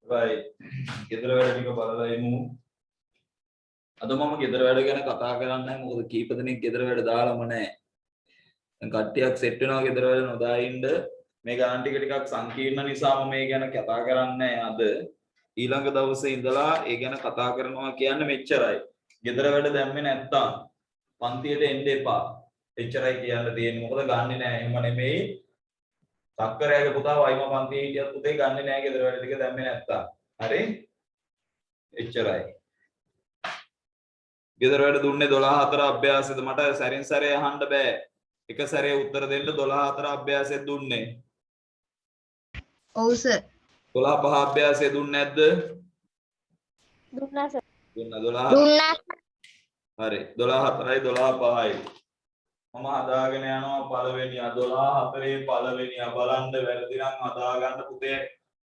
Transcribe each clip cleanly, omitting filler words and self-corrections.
right ගෙදර වැඩ ටික බලලා එමු අද මම ගෙදර වැඩ ගැන කතා කරන්නේ නැහැ මොකද කීප දෙනෙක් ගෙදර වැඩ දාලාම නැහැ දැන් කට්ටියක් සෙට් වෙනවා ගෙදර වැඩ නොදා ඉන්න මේ ගණන් ටික සංකීර්ණ නිසා මම මේ ගැන කතා කරන්නේ අද ඊළඟ දවසේ ඉඳලා ඒ ගැන කතා කරනවා කියන්නේ මෙච්චරයි ගෙදර වැඩ දැම්මේ නැත්තම් පන්තියට එන්න එපා එච්චරයි කියන්න තියෙන්නේ මොකද ගන්නෙ නැහැ එහෙම නෙමෙයි සක්කරයාගේ පුතා වයිම පන්තියේ හිටියත් පුතේ ගන්නෙ නැහැ ගෙදර වැඩ ටික දැම්මේ නැත්තම් හරි එච්චරයි ගෙදර වැඩ දුන්නේ 12 4 අභ්‍යාසෙද මට සැරින් සැරේ අහන්න බෑ එක සැරේ උත්තර දෙන්න 12 4 අභ්‍යාසෙත් දුන්නේ ඔව් සර් 12 5 අභ්‍යාසෙ දුන්නේ නැද්ද දුන්නා සර් දුන්නා 12 දුන්නා හරි 12 4යි 12 5යි මම හදාගෙන යනවා පළවෙනියා 12 4 පළවෙනියා බලන්න වැරදි නම් හදා ගන්න පුතේ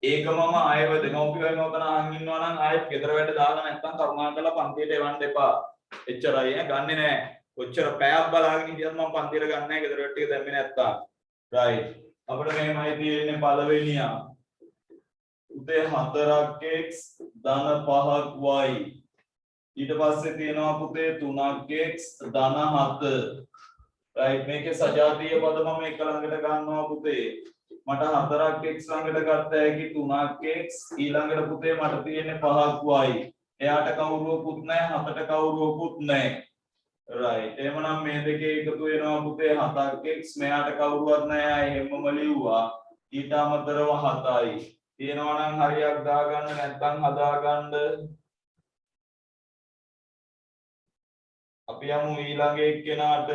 ඒක මම ආයෙව දෙමව්පියෝ වෙනවතන අහන් ඉන්නවා නම් ආයෙත් ගෙදර වැඩ දාලා නැත්තම් කරුණාකරලා පන්තියට එවන්න එපා එච්චරයි ගන්නෙ නෑ කොච්චර පැයක් බලාගෙන හිටියත් මම පන්තියට ගන්න නෑ ගෙදර වැඩ ටික දැම්මේ නැත්තම් රයිට් අපිට මෙහෙමයි තියෙන්නේ පළවෙනියා උදේ 4ක් x ධන 5ක් y ඊට පස්සේ තියෙනවා පුතේ 3ක් x ධන 7 රයිට් මේකේ සජාතීය පද මම එක ළඟට ගන්නවා පුතේ මට 4ක් x ළඟට ගත්ත හැකි 3ක් x ඊළඟට පුතේ මට තියෙන්නේ 5ක් y එයාට කවුරුවකුත් නැහැ 7ට කවුරුවකුත් නැහැ රයිට් එහෙමනම් මේ දෙකේ එකතු වෙනවා පුතේ 7ක් x මෙයාට කවුරුවත් නැහැ එහෙමම ලිව්වා ඊට අමතරව 7යි තියෙනවා නම් හරියක් දාගන්න නැත්නම් හදාගන්න අපි යමු ඊළඟ එක්කෙනාට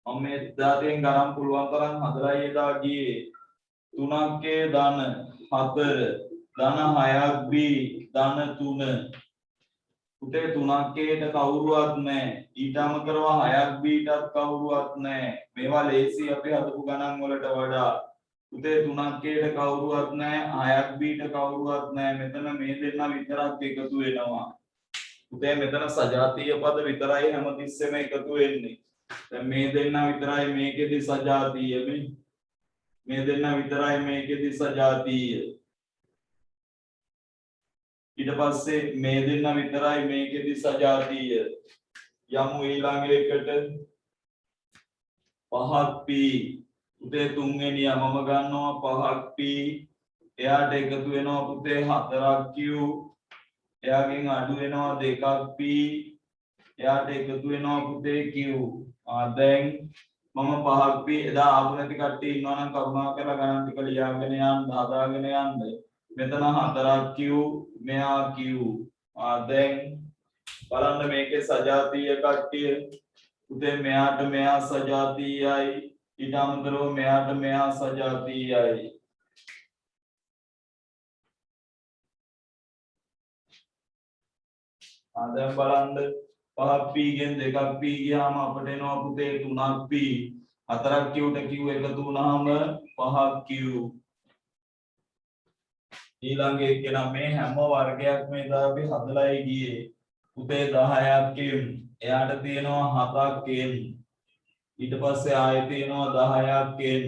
මම මේ දාතෙන් ගණන් පුළුවන් තරම් හදලා එදා ගියේ 3ක් ධන 4 ධන 6ක් b ධන 3 උතේ 3ක් ට කවුරුවත් නැහැ ඊට අමතරව 6ක් b ටත් කවුරුවත් නැහැ මේවා ලේසි අපි හදපු ගණන් වලට වඩා උතේ 3ක් ට කවුරුවත් නැහැ 6ක් b ට කවුරුවත් නැහැ මෙතන මේ දෙන්නා විතරක් එකතු වෙනවා උතේ මෙතන සජාතීය පද විතරයි හැමතිස්සෙම එකතු වෙන්නේ දැන් මේ දෙන්නා විතරයි මේකෙදි සජාතීය මේ දෙන්නා විතරයි මේකෙදි සජාතීය ඊට පස්සේ මේ දෙන්නා විතරයි මේකෙදි සජාතීය යමු ඊළඟ එකට 5ක් p උතේ තුන්වෙනියා මම ගන්නවා 5ක් p එයාට එකතු වෙනවා පුතේ 4ක් q එයාගෙන් අඩු වෙනවා 2ක් p එයාට එකතු වෙනවා පුතේ q දැන් මම 5ක් p එදා ආපු නැති කට්ටිය ඉන්නවා නම් කරුණාකරලා ගණන් ටික ලියාගෙන යන්න හදාගෙන යන්න මෙතන 4ක් q මෙහා q දැන් බලන්න මේකේ සජාතීය කට්ටිය පුතේ මෙයාට මෙහා සජාතීයයි ඊට අමතරව මෙයාට මෙහා සජාතීයයි දැන් බලන්න 5ක් p ගෙන් 2ක් p ගියාම අපිට එනවා පුතේ 3ක් p 4ක් q ට q එකතු වුණාම 5ක් q ඊළඟ එක්කෙනා මේ හැම වර්ගයක්ම එදා අපි හදලායි ගියේ පුතේ 10ක් m එයාට තියෙනවා 7ක් m ඊට පස්සේ ආයෙ තියෙනවා 10ක් m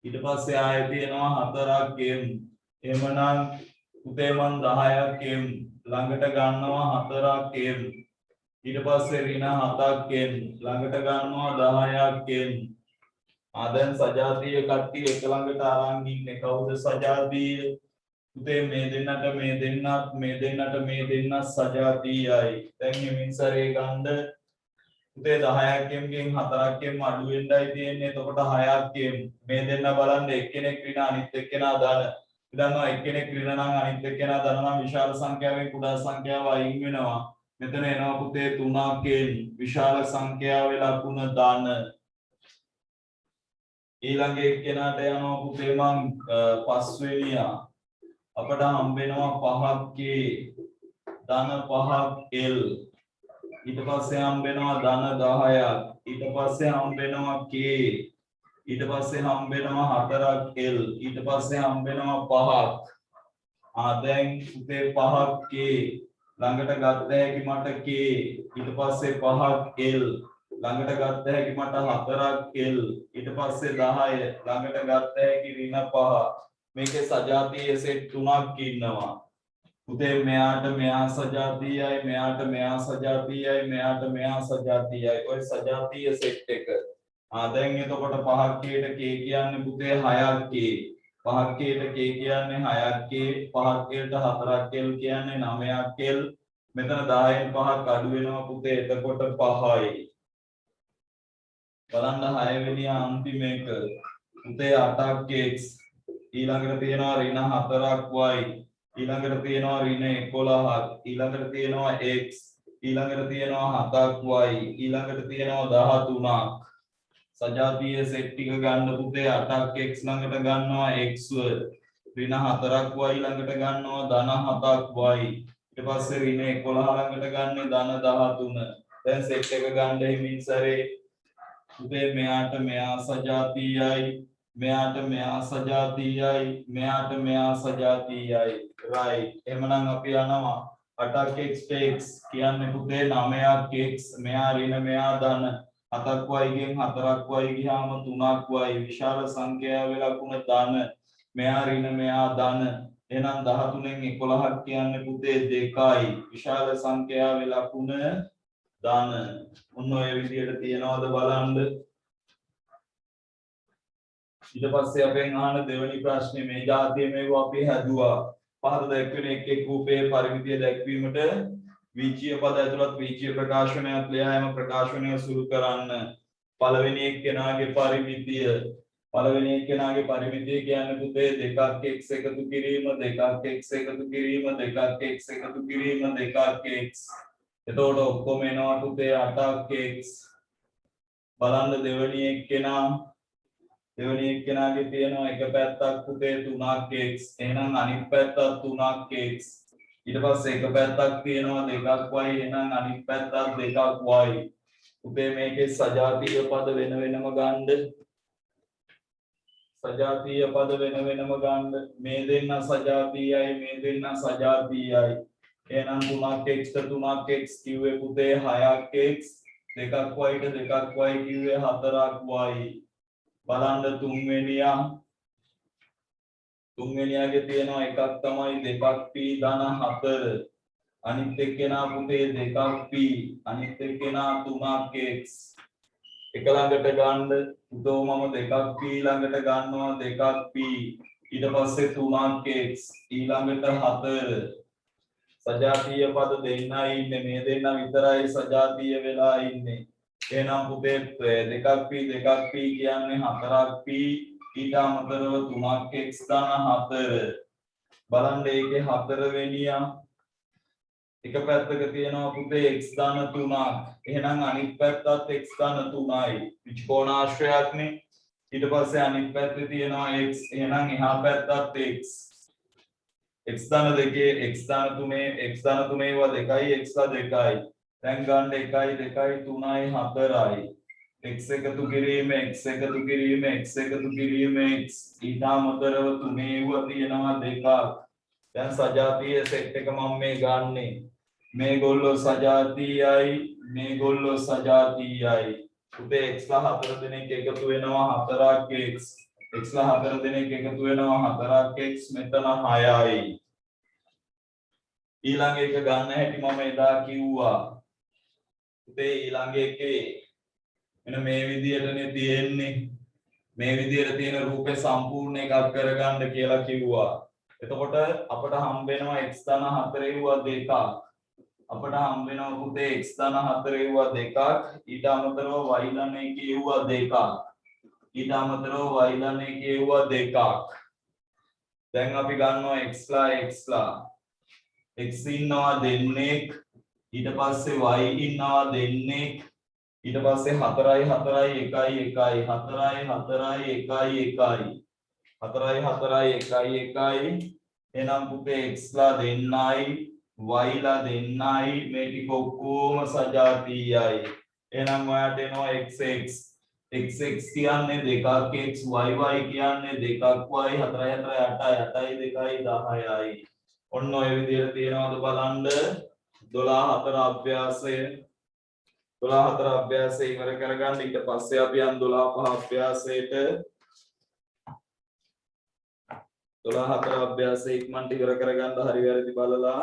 ඊට පස්සේ ආයෙ තියෙනවා 4ක් m එහෙමනම් පුතේ මන් 10ක් m ළඟට ගන්නවා 4ක් m ඊට පස්සේ ඍණ 7ක් m ළඟට ගන්නවා 10ක් m දැන් සජාතීය කට්ටිය එක ළඟට අරන් ඉන්නේ කවුද සජාතීය පුතේ මේ දෙන්නට මේ දෙන්නත් මේ දෙන්නට මේ දෙන්නත් සජාතීයයි දැන් මේ සරේ ගන්න පුතේ 10ක් m ගෙන් 4ක් m අඩු වෙන්නයි තියෙන්නේ එතකොට 6ක් m මේ දෙන්න බලන්න එක්කෙනෙක් ඍණ අනිත් එක්කෙනා ධන ඉතින් එක්කෙනෙක් ඍණ නම් අනිත් එක්කෙනා ධන නම් විශාල සංඛ්‍යාවෙන් කුඩා සංඛ්‍යාව අයින් වෙනවා මෙතන එනවා පුතේ 3ක් විශාල සංඛ්‍යාවේ ලකුණ ධන ඊළඟ එක්කෙනාට යනවා පුතේ මං පස්වෙනියා අපට හම්බ වෙනවා 5ක් ධන 5ක් l ඊට පස්සේ හම්බ වෙනවා ධන 10ක් ඊට පස්සේ හම්බ වෙනවා k ඊට පස්සේ හම්බ වෙනවා 4ක් l ඊට පස්සේ හම්බ වෙනවා 5ක් දැන් පුතේ 5ක් ළඟට ගත්ත හැකි මට k ඊට පස්සේ 5ක් l ළඟට ගත්ත හැකි මට 4ක් l ඊට පස්සේ 10 ළඟට ගත්ත හැකි ඍණ 5 මේකේ සජාතිය සෙට් තුනක් ඉන්නවා. පුතේ මෙයාට මෙයා සජාතියයි මෙයාට මෙයා සජාතියයි මෙයාට මෙයා සජාතියයි ඔය සජාතිය සෙට් එක. දැන් එතකොට 5ක් කේට k කියන්නේ පුතේ 6ක් k. 5ක් කේට k කියන්නේ 6ක් k. 5ක් කේට 4ක් l කියන්නේ 9ක් l. මෙතන 10න් 5ක් අඩු වෙනවා පුතේ එතකොට 5යි. බලන්න 6 වෙනි අන්තිම එක. පුතේ 8ක් x. ඊළඟට තියෙනවා ඍණ 4ක් y. ඊළඟට තියෙනවා ඍණ 11ක්. ඊළඟට තියෙනවා x. ඊළඟට තියෙනවා 7ක් y. ඊළඟට තියෙනවා 13ක්. සජාතීය සෙට් ටික ගන්න පුතේ 8ක් x ළඟට ගන්නවා x ඍණ 4ක් y ළඟට ගන්නවා ධන 7ක් y. ඊට පස්සේ ඍණ 11 ළඟට ගන්නේ ධන 13. දැන් සෙට් එක ගන්න හිමින් සැරේ පුතේ මෙයාට මෙයා සජාතීයයි මෙයාට මෙයා සජාතීයයි මෙයාට මෙයා සජාතීයයි. right. එහෙනම් අපි යනවා 8ක් x කියන්නේ පුතේ 9ක් x මෙයා ඍණ මෙයා ධන 7ක් y ගෙන් 4ක් y ගියාම 3ක් y විශාල සංඛ්‍යාව ලකුණ ධන මෙයා ඍණ මෙයා ධන එහෙනම් 13න් 11ක් කියන්නේ පුතේ 2යි විශාල සංඛ්‍යාව ලකුණ ධන. ඔන්න ඔය විදිහට තියනවාද බලන්න. ඊට පස්සේ අපෙන් අහන දෙවෙනි ප්‍රශ්නේ මේ જાතිය මේක අපි හැදුවා. පහත දැක්වෙන එක් එක් රූපයේ පරිමිතිය දැක්වීමට විචිය පද ඇතුළත් විචිය ප්‍රකාශනයක් ලියා හැම ප්‍රකාශනය සුළු කරන්න. පළවෙනි එක්කෙනාගේ පරිමිතිය කියන්නේ පුතේ 2ක් x එකතු කිරීම 2ක් x එකතු කිරීම 2ක් x එකතු කිරීම 2ක් x. එතකොට ඔක්කොම එනවා පුතේ 8ක් x. බලන්න දෙවෙනි එක්කෙනාගේ තියෙනවා එක පැත්තක් පුතේ 3ක් x. එහෙනම් අනිත් පැත්තත් 3ක් x. ඊට පස්සේ එක පැත්තක් තියෙනවා 2ක් y එහෙනම් අනිත් පැත්තත් 2ක් y. උපේ මේකේ සජාතීය පද වෙන වෙනම ගන්න. සජාතීය පද වෙන වෙනම ගන්න. මේ දෙන්න සජාතීයයි මේ දෙන්න සජාතීයයි. එහෙනම් 3ක් x 3ක් x කිව්වේ පුතේ 6ක් x 2ක් y ට 2ක් y කිව්වේ 4ක් y. බලන්න තුන්වෙනියාගේ තියෙනවා එකක් තමයි 2ක් p ධන 4. අනිත් එක්කෙනා පුතේ 2ක් p අනිත් එක්කෙනා 3ක් x. එක ළඟට ගන්න උදෝ මම 2ක් p ළඟට ගන්නවා 2ක් p ඊට පස්සේ 3ක් x ඊළඟට 4. සජාතීය පද දෙන්නයි ඉන්නේ මේ දෙන්න විතරයි සජාතීය වෙලා ඉන්නේ. එහෙනම් පුතේ 2ක් p කියන්නේ 4ක් p ඊට අමතරව 3ක් x ධන 4. බලන්න ඒකේ 4 වෙනියා එක පැත්තක තියෙනවා පුතේ x ධන 3ක්. එහෙනම් අනිත් පැත්තත් x ධන 3යි. විචකෝණාශ්‍රයක්නේ. ඊට පස්සේ අනිත් පැත්තේ තියෙනවා x. එහෙනම් එහා පැත්තත් x. x ධන 2 x ධන 3 x ධන 3 ඒවා 2යි x ලා 2යි. දැන් ගන්න 1යි 2යි 3යි 4යි. x එකතු කිරීම x එකතු කිරීම x එකතු කිරීම x ඊට අමතරව 3 ඒවා තියෙනවා 2ක්. දැන් සජාතීය සෙට් එක මම මේ ගන්නෙ. මේගොල්ලෝ සජාතීයයි මේගොල්ලෝ සජාතීයයි. උදේ x ලා 4 දෙනෙක් එකතු වෙනවා 4ක් x. x ලා 4 දෙනෙක් එකතු වෙනවා 4ක් x මෙතන 6යි. ඊළඟ එක ගන්න හැටි මම එදා කිව්වා. උදේ ඊළඟ එකේ මෙන්න මේ විදියටනේ තියෙන්නේ. මේ විදියට තියෙන රූපේ සම්පූර්ණ එකක් කරගන්න කියලා කිව්වා. එතකොට අපට හම්බ වෙනවා x ධන 4 ඒවා 2ක්. අපට හම්බ වෙනවා පුතේ x ධන 4 ඒවා 2ක්. ඊට අමතරව y ධන 1 ඒවා 2ක්. ඊට අමතරව y ධන 1 ඒවා 2ක්. දැන් අපි ගන්නවා x ලා x ඉන්නවා දෙන්නෙක්. ඊට පස්සේ y ඉන්නවා දෙන්නෙක්. ඊට පස්සේ 4යි 4යි 1යි 1යි 4යි 4යි 1යි 1යි 4යි 4යි 1යි 1යි. එහෙනම් පුතේ x ලා දෙන්නයි y ලා දෙන්නයි මේ ටික ඔක්කොම සජාතීයයි. එහෙනම් ඔයාට එනවා xx කියන්නේ 2ක් x y කියන්නේ 2ක් y 4යි 4යි 8යි 8යි 2යි 10යි. ඔන්න ඔය විදිහට තියනවාද බලන්න. 12 අභ්‍යාසය ඉවර කරගන්න. ඊට පස්සේ අපි යන් 12 අභ්‍යාසයට. 12 4 අභ්‍යාසය ඉක්මනට ඉවර කරගන්න හරි වැරදි බලලා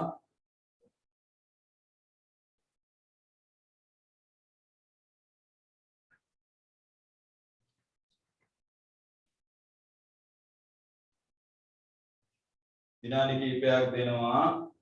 විනාඩි කිහිපයක් දෙනවා.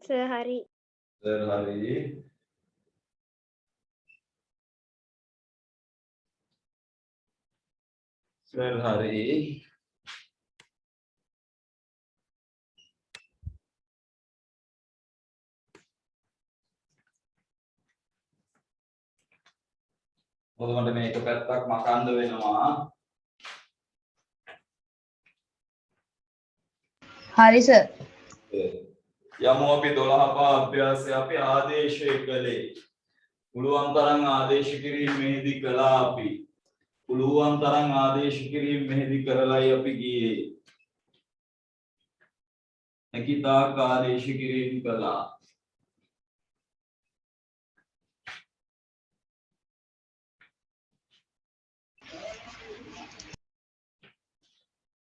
සර් හරි. හරි. සර් හරි. මොකද මට මේක පැත්තක් මකන්න වෙනවා. හරි සර්. යමු අපි 12 පහ අභ්‍යාසය අපි ආදේශය කළේ. පුළුවන් තරම් ආදේශ කිරීම මෙහිදී කළා අපි. පුළුවන් තරම් ආදේශ කිරීම මෙහිදී කරලායි අපි ගියේ. හැකිතාක් ආදේශ කිරීම කළා.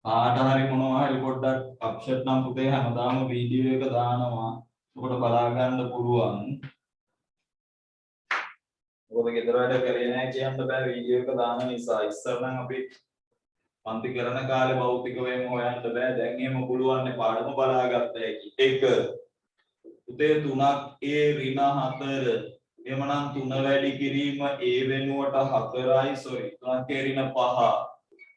ආට හරි මොනවා හරි පොඩ්ඩක් අප්සෙට් නම් පුතේ හැමදාම වීඩියෝ එක දානවා. ඔකට බලා ගන්න පුළුවන්. මොකද ගෙදර වැඩ කරේ නැහැ කියන්න බෑ වීඩියෝ එක දාන නිසා. ඉස්සර නම් අපි පන්ති කරන කාලේ භෞතිකවම හොයන්න බෑ. දැන් එහෙම පුළුවන් නේ පාඩම බලාගත්ත හැකි. 1 පුතේ 3ක් a ඍණ 4. එමනම් 3 වැඩි කිරීම a වෙනුවට 4යි. sorry 3ක් a ඍණ 5.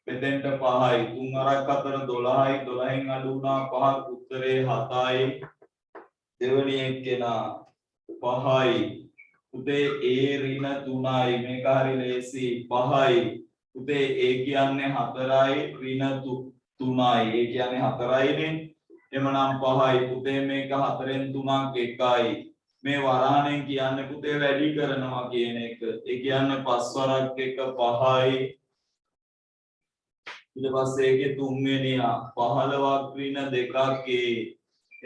මෙතෙන්ට 5යි 3 අරක් 4 12යි 12න් අඩු වුණා 5ක් උත්තරේ 7යි දෙවෙනි එක්කෙනා 5යි උදේ a ඍණ 3යි මේක හරි ලේසි 5යි උදේ a කියන්නේ 4යි ඍණ 3යි a කියන්නේ 4යිනේ එමනම් 5යි උදේ මේක 4න් 3ක් 1යි මේ වරහණෙන් කියන්නේ පුතේ වැඩි කරනවා කියන එක ඒ කියන්නේ 5 වරක් 1 5යි ඊට පස්සේ ඒකේ තුන්වෙනියා 15ක් ඍණ 2ක් a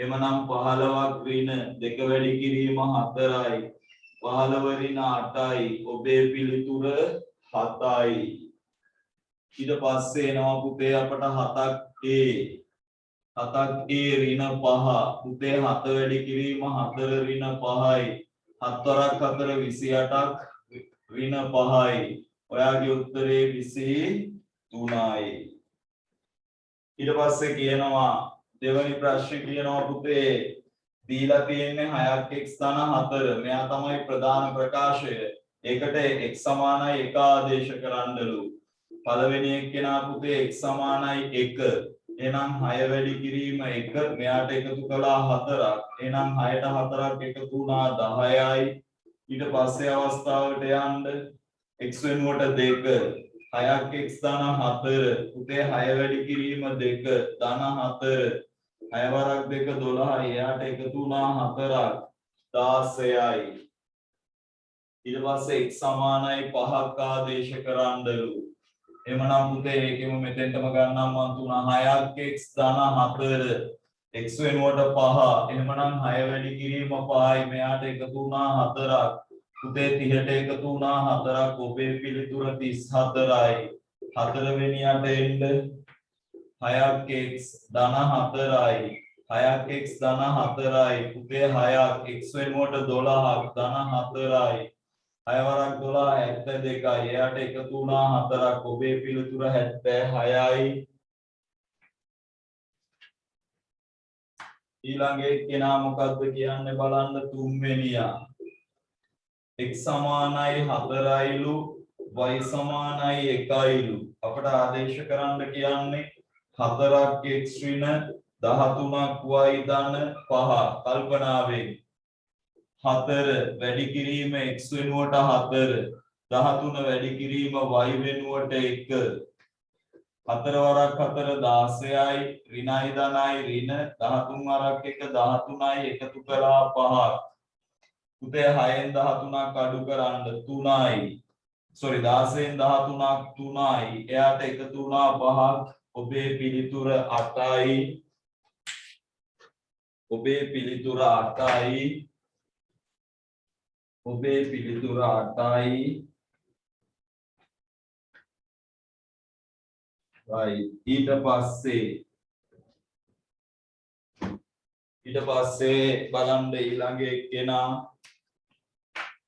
එමනම් 15ක් ඍණ 2 වැඩි කිරීම 4යි 15 ඍණ 8යි ඔබේ පිළිතුර 7යි ඊට පස්සේ එනවා පුතේ අපට 7ක් a 7ක් a ඍණ 5 පුතේ 7 වැඩි කිරීම 4 ඍණ 5යි 7 වරක් 4 28ක් ඍණ 5යි ඔයාගේ උත්තරේ 23යි ඊට පස්සේ කියනවා දෙවෙනි ප්‍රශ්නේ කියනවා පුතේ දීලා තියෙන්නේ 6ක් x ධන 4 මෙයා තමයි ප්‍රධාන ප්‍රකාශය ඒකට x සමානයි 1 ආදේශ කරන්නලු පළවෙනි එක්කෙනා පුතේ x සමානයි 1 එහෙනම් 6 වැඩි කිරීම 1 මෙයාට එකතු කළා 4ක් එහෙනම් 6ට 4ක් එකතු වුණා 10යි ඊට පස්සේ අවස්ථාවට යන්න x වෙනුවට 2 6ක් x ධන 4 පුතේ 6 වැඩි කිරීම 2 ධන 4 6 වරක් 2 12යි එයාට එකතු වුණා 4ක් 16යි ඊට පස්සේ x සමානයි 5ක් ආදේශ කරන්නලු එමනම් පුතේ ඒකෙම මෙතෙන්ටම ගන්නම් මම 6ක් x ධන 4 x වෙනුවට 5 එහෙමනම් 6 වැඩි කිරීම 5යි මෙයාට එකතු වුණා 4ක් පුතේ 30ට එකතු වුණා 4ක් ඔබේ පිළිතුර 34යි 4 වෙනියට එන්න 6ක් x ධන 4යි 6ක් x ධන 4යි පුතේ 6ක් x වෙනුවට 12ක් ධන 4යි 6 වරක් 12 72යි එයාට එකතු වුණා 4ක් ඔබේ පිළිතුර 76යි ඊළඟ එක්කෙනා මොකද්ද කියන්නේ බලන්න තුන්වෙනියා x සමානයි 4යිලු y සමානයි 1යිලු අපට ආදේශ කරන්න කියන්නේ 4ක් x ඍණ 13ක් y ධන 5 කල්පනාවෙන් 4 වැඩි කිරීම x වෙනුවට 4 13 වැඩි කිරීම y වෙනුවට 1 4 වරක් 4 16යි ඍණයි ධනයි ඍණ 13 වරක් 1 13යි එකතු කළා 5ක් පුතේ 6න් 13ක් අඩු කරන්න 3යි sorry 16න් 13ක් 3යි එයාට එකතු වුණා 5ක් ඔබේ පිළිතුර 8යි ඔබේ පිළිතුර 8යි ඔබේ පිළිතුර 8යි right ඊට පස්සේ බලන්න ඊළඟ එක්කෙනා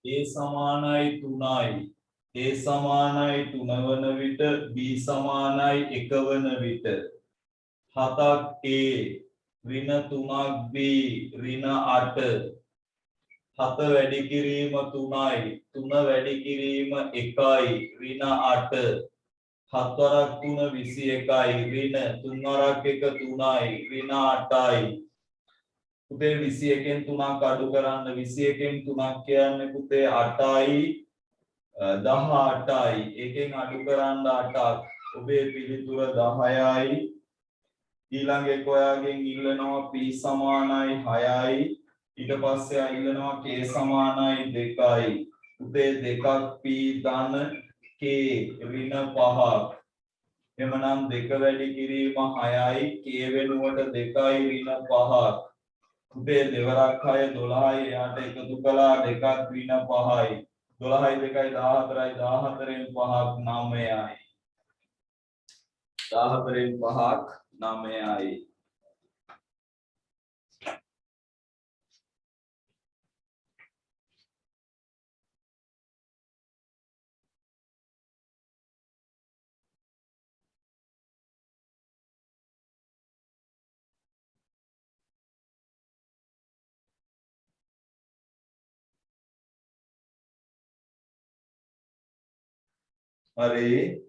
a සමානයි 3යි a සමානයි 3 වන විට b සමානයි 1 වන විට 7ක් a ඍණ 3ක් b ඍණ 8 7 වැඩි කිරීම 3යි 3 වැඩි කිරීම 1යි ඍණ 8 7 වරක් 3 21යි ඍණ 3 වරක් 1 3යි ඍණ 8යි පුතේ 21න් 3ක් අඩු කරන්න 21න් 3ක් කියන්නේ පුතේ 8යි 18යි එකෙන් අඩු කරන්න 8ක් ඔබේ පිළිතුර 10යි ඊළඟ එක ඔයාගෙන් ඉල්ලනවා p සමානයි 6යි ඊට පස්සේ ඉල්ලනවා k සමානයි 2යි පුතේ 2ක් p ධන k ඍණ 5ක් එමනම් 2 වැඩි කිරීම 6යි k වෙනුවට 2යි ඍණ 5ක් පුතේ දෙවරක් 6 12යි එයාට එකතු කළා 2ක් ඍණ 5යි 12යි 2යි 14යි 14න් 5ක් 9යි 14න් 5ක් 9යි හරි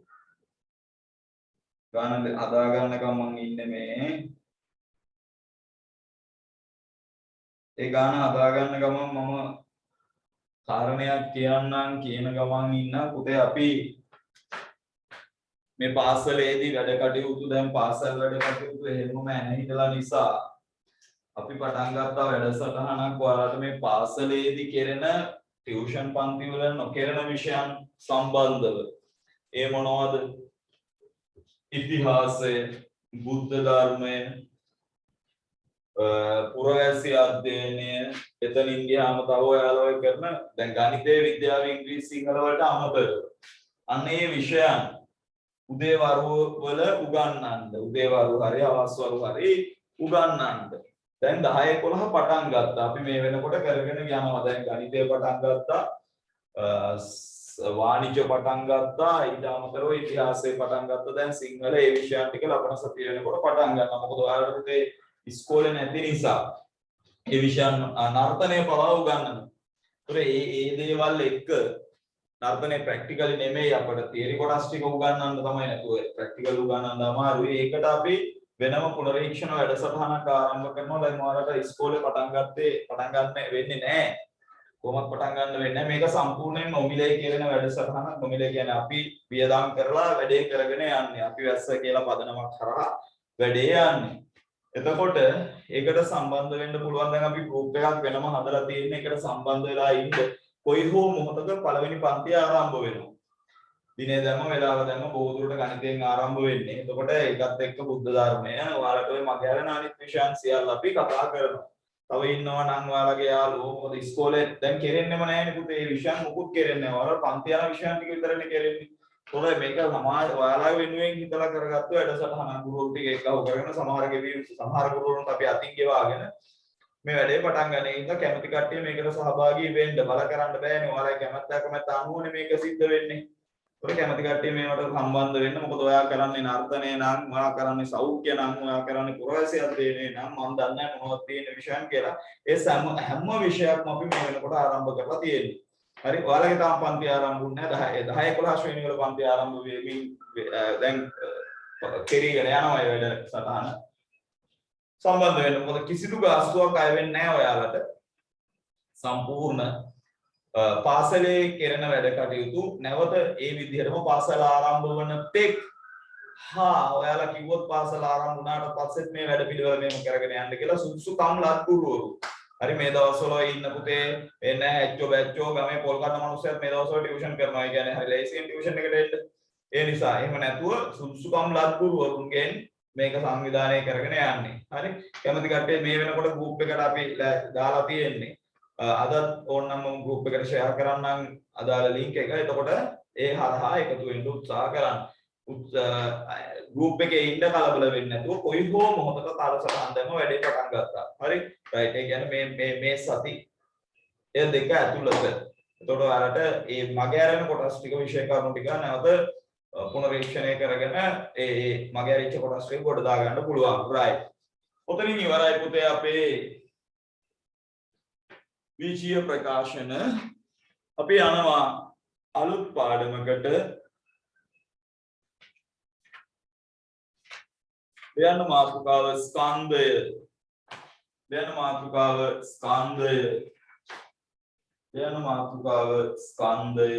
ගාන හදා ගන්නකම් මම ඉන්නේ මේ ඒ ගාන හදා ගන්න ගමන් මම කාරණයක් කියන්නම් කියන ගමන් ඉන්න පුතේ අපි මේ පාසලේදී වැඩ කටයුතු දැන් පාසල් වැඩ කටයුතු එහෙමම ඇනහිටලා නිසා අපි පටන් ගත්තා වැඩසටහනක් ඔයාලට මේ පාසලේදී කෙරෙන ටියුෂන් පන්ති වල නොකරන විෂයන් සම්බන්ධව ඒ මොනවද ඉතිහාසය බුද්ධ ධර්මය පුරවැසි අධ්‍යයනය එතනින් ගියාම තව ඔයාලා ඔය කරන දැන් ගණිතය විද්‍යාව ඉංග්‍රීසි සිංහල වලට අමතරව අන්න ඒ විෂයන් උදේවරු වල උගන්වන්න උදේවරු හරි අවස්වරු හරි උගන්වන්න දැන් 10 11 පටන් ගත්තා අපි මේ වෙනකොට කරගෙන යනවා දැන් ගණිතය පටන් ගත්තා වාණිජ්‍ය පටන් ගත්තා ඊට අමතරව ඉතිහාසය පටන් ගත්තා දැන් සිංහල ඒ විෂයන් ටික ලබන සතිය වෙනකොට පටන් ගන්නවා මොකද ඔයාලට ඉස්කෝලේ නැති නිසා ඒ විෂයන් නර්තනය පවා උගන්වනවා. ඒ දේවල් එක්ක නර්තනය ප්‍රැක්ටිකලි නෙමෙයි අපිට තියරි කොටස් ටික උගන්වන්න තමයි නැතුව ප්‍රැක්ටිකල් උගන්වන්න අමාරුයි. ඒකට අපි වෙනම පුනරීක්ෂණ වැඩසටහනක් ආරම්භ කරනවා. දැන් ඔයාලට ඉස්කෝලේ පටන් ගන්න වෙන්නේ නැහැ. කොහොමද පටන් ගන්න වෙන්නේ මේක සම්පූර්ණයෙන් නොමිලේ කියන වැඩසටහනක්. නොමිලේ කියන්නේ අපි වියදම් කරලා වැඩේ කරගෙන යන්නේ. අපි වැස්ස කියලා පදනමක් කරා වැඩේ යන්නේ. එතකොට ඒකට සම්බන්ධ වෙන්න පුළුවන් දැන් අපි ගෲප් එකක් වෙනම හදලා තියෙන එකට සම්බන්ධ වෙලා ඉන්න කොයි හෝ මොහොතක පළවෙනි පන්තිය ආරම්භ වෙනවා. දිනේ දැම්ම වෙලාව දැම්ම බොහෝ දුරට ගණිතයෙන් ආරම්භ වෙන්නේ. එතකොට ඒකත් එක්ක බුද්ධ ධර්මය ඔයාලට ඔය මගේ අරන අනිත් විෂයන් සියල්ල අපි කතා කරනවා. තව ඉන්නවා නම් ඔයාලගේ යාළුවෝ මොකද ඉස්කෝලේ දැන් කෙරෙන්නෙම නැහැනේ පුතේ මේ විෂයන් මොකුත් කෙරෙන්නේ නැහැ. ඔයාලා පන්ති යන විෂයන් ටික විතරනේ කෙරෙන්නේ. තොරේ මේක සමාජ ඔයාලා වෙනුවෙන් හිතලා කරගත්ත වැඩසටහනක් ගුරුවරු ටික එකව කරගෙන සමහර ගුරුවරුන්ට අපි අතින් ගෙවාගෙන මේ වැඩේ පටන් ගන්න. ඒක කැමති කට්ටිය මේකට සහභාගී වෙන්න බල කරන්න බෑනේ. ඔයාලා කැමැත්ත අනුවනේ මේක සිද්ධ වෙන්නේ. ඔය කැමති කට්ටිය මේවට සම්බන්ධ වෙන්න. මොකද ඔයා කරන්නේ නර්තනය නම්, ඔයා කරන්නේ සෞඛ්‍ය නම්, ඔයා කරන්නේ පුරවැසි අධ්‍යයනය නම් මම දන්නේ නැහැ මොනවද තියෙන විෂයන් කියලා. ඒ හැම විෂයක්ම අපි මේ වෙනකොට ආරම්භ කරලා තියෙන්නේ. හරි ඔයාලගේ තාම පන්ති ආරම්භුන්නේ නැහැ 10 11 ශ්‍රේණි වල පන්ති ආරම්භ වෙමින් දැන් කෙරීගෙන යනවා ඒ වැඩ සටහන සම්බන්ධ වෙන්න මොකද කිසිදු ගාස්තුවක් අය වෙන්නේ නැහැ ඔයාලට සම්පූර්ණ පාසලේ කරන වැඩ කටයුතු නැවත ඒ විදිහටම පාසල ආරම්භ වන තෙක් ඔයාලා කිව්වොත් පාසල ආරම්භ වුණාට පස්සෙත් මේ වැඩ පිළිවෙල මෙහෙම කරගෙන යන්න කියලා සුසුකම් ලත් ගුරුවරු හරි මේ දවස්වල ඉන්න පුතේ එන්න හැච්චෝ බැච්චෝ ගමේ පොල් කන මිනිස්සුත් මේ දවස්වල ටියුෂන් කරනවා. ඒ කියන්නේ හරි ලේසියෙන් ටියුෂන් එකට එන්න. ඒ නිසා එහෙම නැතුව සුදුසුකම් ලත් ගුරුවරුන්ගෙන් මේක සංවිධානය කරගෙන යන්නේ. හරි කැමති කට්ටිය මේ වෙනකොට ගෲප් එකට අපි දාලා තියෙන්නේ. අදත් ඕනනම් මම ගෲප් එකට ෂෙයා කරන්නම් අදාළ ලින්ක් එක. එතකොට ඒ හරහා එකතු වෙන්න උත්සාහ කරන්න. ගෲප් එකේ ඉන්න කලබල වෙන්නේ නැතුව කොයි හෝ මොහොතක කාලසටහන් දැම්ම වැඩේ පටන් ගත්තා. හරි රයිට්. ඒ කියන්නේ මේ සති එය දෙක ඇතුළත. එතකොට ඔයාලට මේ මගේ ආරෙන කොටස් ටික විශේෂ කරුණු ටික නැවත පුනරීක්ෂණය කරගෙන ඒ මගේ ආරිච්ච කොටස් ටික කොට දා ගන්න පුළුවන්. රයිට්. ඔතනින් ඉවරයි පුතේ අපේ විෂය ප්‍රකාශන. අපි යනවා අලුත් පාඩමකට. යන මාතෘකාව ස්කන්ධය. යන මාතෘකාව ස්කන්ධය. යන මාතෘකාව ස්කන්ධය.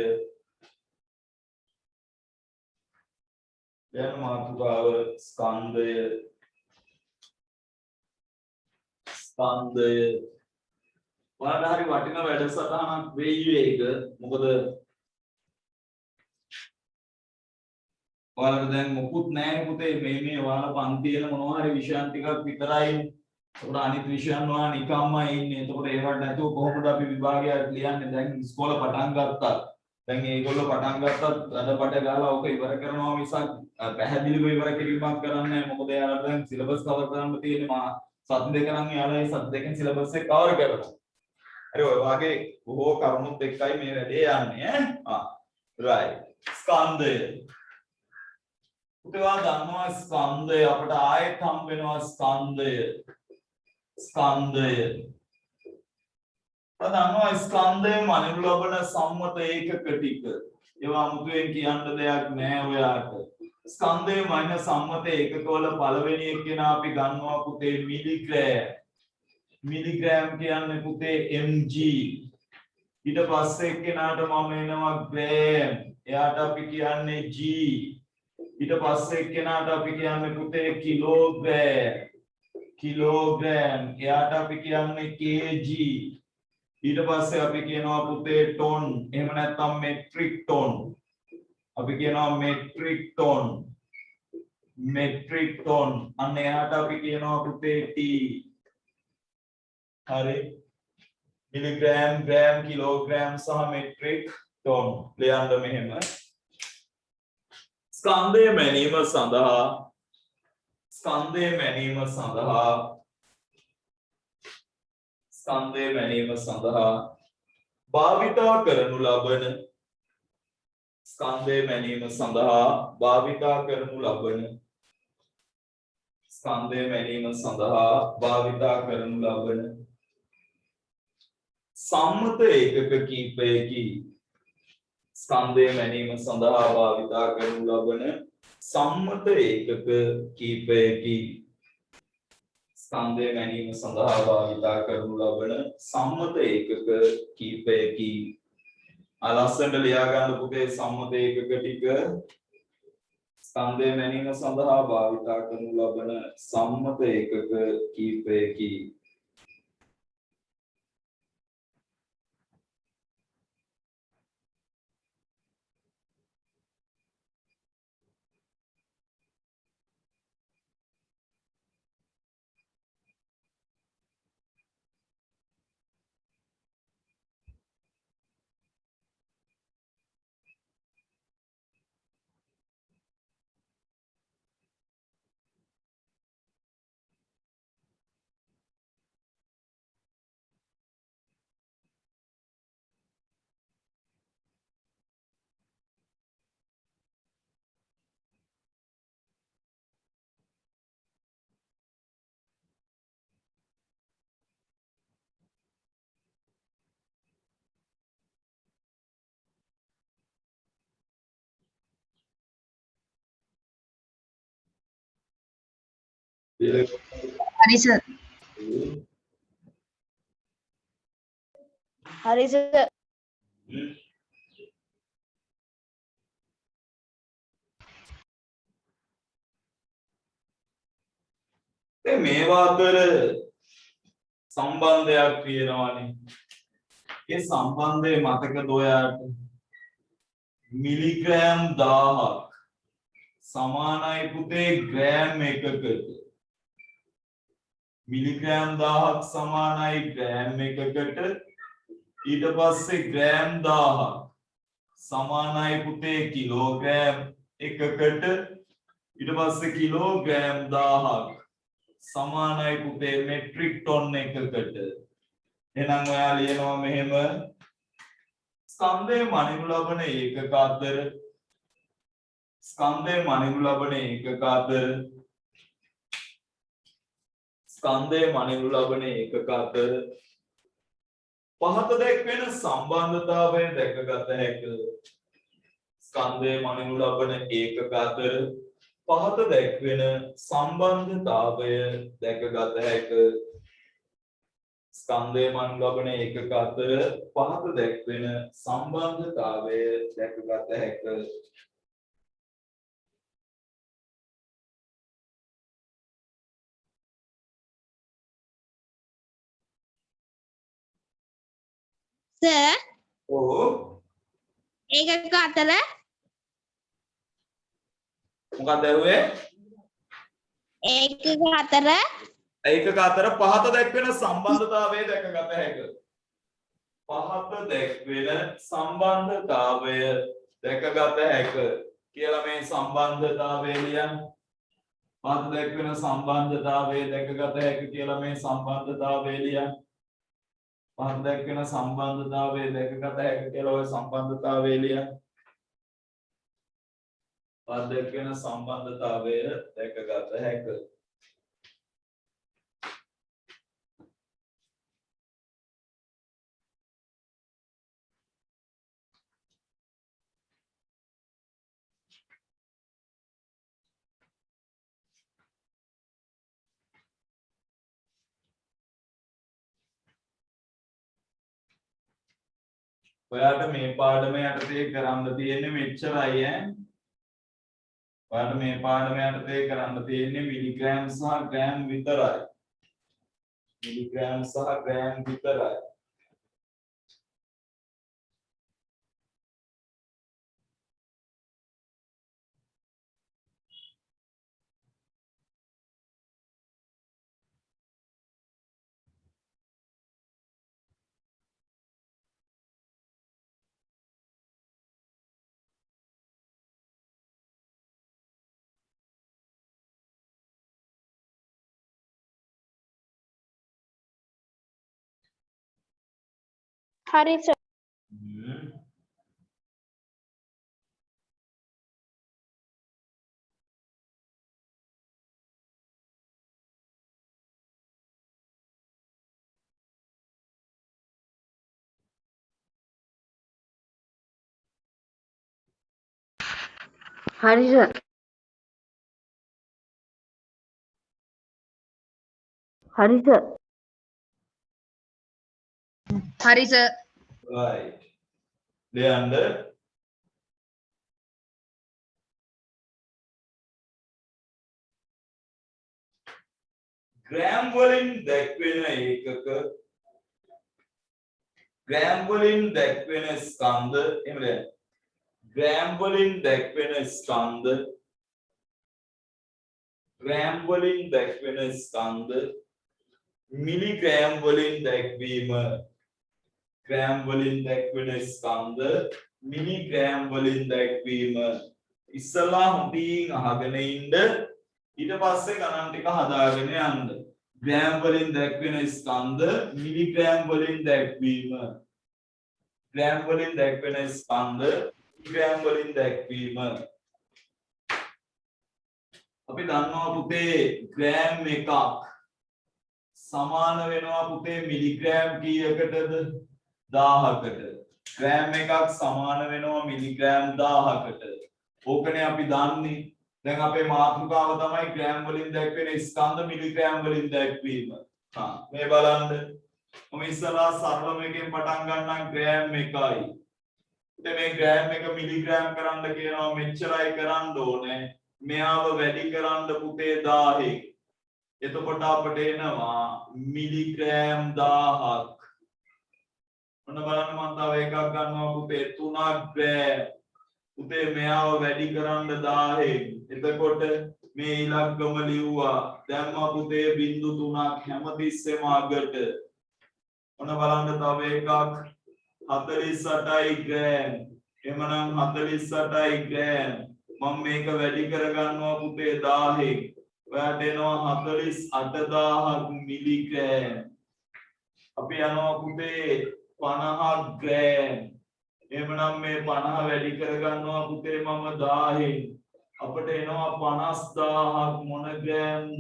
යන මාතෘකාව ස්කන්ධය. ස්කන්ධය. ඔයාලට හරි වටින වැඩසටහනක් වෙයි මේක. මොකද ඔයාලට දැන් මොකුත් නැහැ පුතේ මේ ඔයාලා පන්තියේ මොනවා හරි විෂයන් ටිකක් විතරයි. ඒකට අනිත් විෂයන් ඔයා නිකම්ම ඉන්නේ. ඒකට ඒවට නැතුව කොහොමද අපි විභාගයක් ලියන්නේ? දැන් ඉස්කෝල පටන් ගත්තා. දැන් මේගොල්ලෝ පටන් ගත්තත් අඩපඩ ගාලා ඕක ඉවර කරනවා මිසක් පැහැදිලිව ඉවර කිරීමක් කරන්නේ නැහැ. මොකද එයාලට දැන් සිලබස් කවර් කරන්න තියෙන්නේ සත් දෙක නම් එයාලා ඒ සත් දෙකෙන් සිලබස් එක කවර් කරනවා. හරි ඔය වගේ බොහෝ කරුණුත් එක්කයි මේ වැඩේ යන්නේ ඈ. රයිට්. ස්කන්ධය. පුතේ ඔයා දන්නවා ස්කන්ධය අපිට ආයෙත් හම් වෙනවා ස්කන්ධය. ස්කන්ධය. දන්නවා ස්කන්ධය මනිනු ලබන සම්මත ඒකක ටික. ඒවා අමුතුවෙන් කියන්න දෙයක් නෑ ඔයාට. ස්කන්ධය මනින සම්මත ඒකකවල පළවෙනි එක කෙනා අපි ගන්නවා පුතේ මිලිග්‍රෑම්. මිලිග්‍රෑම් කියන්නේ පුතේ mg. ඊට පස්සේ එක්කෙනාට මම එනවා ග්‍රෑම්. එයාට අපි කියන්නේ g. ඊට පස්සේ එක්කෙනාට අපි කියන්නේ පුතේ කිලෝග්‍රෑම්. කිලෝග්‍රෑම්. එයාට අපි කියන්නේ kg. ඊට පස්සේ අපි කියනවා පුතේ ටොන්. එහෙම නැත්නම් මෙට්‍රික් ටොන්. අපි කියනවා මෙට්‍රික් ටොන්. Metric ton. අන්න එයාට අපි කියනවා පුතේ t. හරි මිලිග්‍රෑම් ග්‍රෑම් කිලෝග්‍රෑම් සහ මෙට්‍රික් ටොන් ලියන්න මෙහෙම. ස්කන්ධය මැනීම සඳහා ස්කන්ධය මැනීම සඳහා ස්කන්ධය මැනීම සඳහා භාවිතා කරනු ලබන ස්කන්ධය මැනීම සඳහා භාවිතා කරනු ලබන ස්කන්ධය මැනීම සඳහා භාවිතා කරනු ලබන සම්මත ඒකක කීපයකි. ස්කන්ධය මැනීම සඳහා භාවිතා කරනු ලබන සම්මත ඒකක කීපයකි. ස්කන්ධය මැනීම සඳහා භාවිතා කරනු ලබන සම්මත ඒකක කීපයකි. අලස්සනට ලියා ගන්න පුතේ සම්මත ඒකක ටික. ස්කන්ධය මැනීම සඳහා භාවිතා කරනු ලබන සම්මත ඒකක කීපයකි. Hari sir. Hari sir. මේවා අතර සම්බන්ධයක් තියෙනවානේ. ඒ සම්බන්ධය මතකද ඔයාලට? මිලිග්‍රෑම් 1000ක් සමානයි පුතේ ග්‍රෑම් 1කට. මිලිග්‍රෑම් 1000ක් සමානයි ග්‍රෑම් 1කට. ඊට පස්සේ ග්‍රෑම් 1000ක් සමානයි පුතේ කිලෝග්‍රෑම් 1කට. ඊට පස්සේ කිලෝග්‍රෑම් 1000ක් සමානයි පුතේ මෙට්‍රික් ටොන් 1කට. එහෙනම් ඔයා ලියනවා මෙහෙම ස්කන්ධයේ මනිනු ලබන ඒකක අතර ස්කන්ධයේ මනිනු ලබන ඒකක අතර ස්කන්ධයේ මනිනු ලබන ඒකක අතර පහත දැක්වෙන සම්බන්ධතාවය දැකගත හැකිය. ස්කන්ධයේ මනිනු ලබන ඒකක අතර පහත දැක්වෙන සම්බන්ධතාවය දැකගත හැකිය. ස්කන්ධයේ මනිනු ලබන ඒකක අතර පහත දැක්වෙන සම්බන්ධතාවය දැකගත හැකිය. සර් ඔව් ඒකක අතර මොකක්ද ඇහුවේ? ඒකක අතර ඒකක අතර පහත දැක්වෙන සම්බන්ධතාවය දැකගත හැකිය. පහත දැක්වෙන සම්බන්ධතාවය දැකගත හැකිය කියලා මේ සම්බන්ධතාවය ලියන්න. පහත දැක්වෙන සම්බන්ධතාවය දැකගත හැකිය කියලා මේ සම්බන්ධතාවය ලියන්න. පහත දැක්වෙන සම්බන්ධතාවය දැකගත හැකිය කියලා ඔය සම්බන්ධතාවය ලියන්න. පහත දැක්වෙන සම්බන්ධතාවය දැකගත හැකිය. ඔයාට මේ පාඩම යටතේ කරන්න තියෙන්නේ මෙච්චරයි ඈ. ඔයාට මේ පාඩම යටතේ කරන්න තියෙන්නේ මිලිග්‍රෑම් සහ ග්‍රෑම් විතරයි. මිලිග්‍රෑම් සහ ග්‍රෑම් විතරයි. හරි සර් හරි සර්. හරි සර්. හරි සර් right. ලියන්න. ග්‍රෑම් වලින් දැක්වෙන ඒකක ග්‍රෑම් වලින් දැක්වෙන ස්කන්ධ එහෙම ලියන්න. ග්‍රෑම් වලින් දැක්වෙන ස්කන්ධ ග්‍රෑම් වලින් දැක්වෙන ස්කන්ධ මිලිග්‍රෑම් වලින් දැක්වීම ග්‍රෑම් වලින් දැක්වෙන ස්කන්ධ මිලිග්‍රෑම් වලින් දැක්වීම ඉස්සලා හොඳින් අහගෙන ඉන්න ඊට පස්සේ ගණන් ටික හදාගෙන යන්න. ග්‍රෑම් වලින් දැක්වෙන ස්කන්ධ මිලිග්‍රෑම් වලින් දැක්වීම ග්‍රෑම් වලින් දැක්වෙන ස්කන්ධ මිලිග්‍රෑම් වලින් දැක්වීම. අපි දන්නවා පුතේ ග්‍රෑම් එකක් සමාන වෙනවා පුතේ මිලිග්‍රෑම් කීයකටද? 1000කට. ග්‍රෑම් එකක් සමාන වෙනවා මිලිග්‍රෑම් 1000කට. ඕකනේ අපි දන්නේ. දැන් අපේ මාතෘකාව තමයි ග්‍රෑම් වලින් දැක්වෙන ස්කන්ධ මිලිග්‍රෑම් වලින් දැක්වීම. මේ බලන්න. මම ඉස්සලා සරලම එකෙන් පටන් ගන්නම් ග්‍රෑම් එකයි. ඉතින් මේ ග්‍රෑම් එක මිලිග්‍රෑම් කරන්න කියනවා මෙච්චරයි කරන්න ඕනේ. මෙයාව වැඩි කරන්න පුතේ 1000. එතකොට අපිට එනවා මිලිග්‍රෑම් 1000ක්. ඔන්න බලන්න මම තව එකක් ගන්නවා පුතේ 3ක් ග්‍රෑම්. පුතේ මෙයාව වැඩි කරන්න 1000න්. එතකොට මේ ඉලක්කම ලිව්වා. දැම්මා පුතේ 0.3ක් හැමතිස්සෙම අගට. ඔන්න බලන්න තව එකක් 48යි ග්‍රෑම්. එමනම් 48යි ග්‍රෑම්. මම මේක වැඩි කරගන්නවා පුතේ 1000න්. ඔයාට එනවා 48000ක් මිලිග්‍රෑම්. අපි යනවා පුතේ 50ක් ග්‍රෑම්. එහෙමනම් මේ 50 වැඩි කරගන්නවා පුතේ මම 1000න්. අපිට එනවා 50000ක් මොන ග්‍රෑම්ද?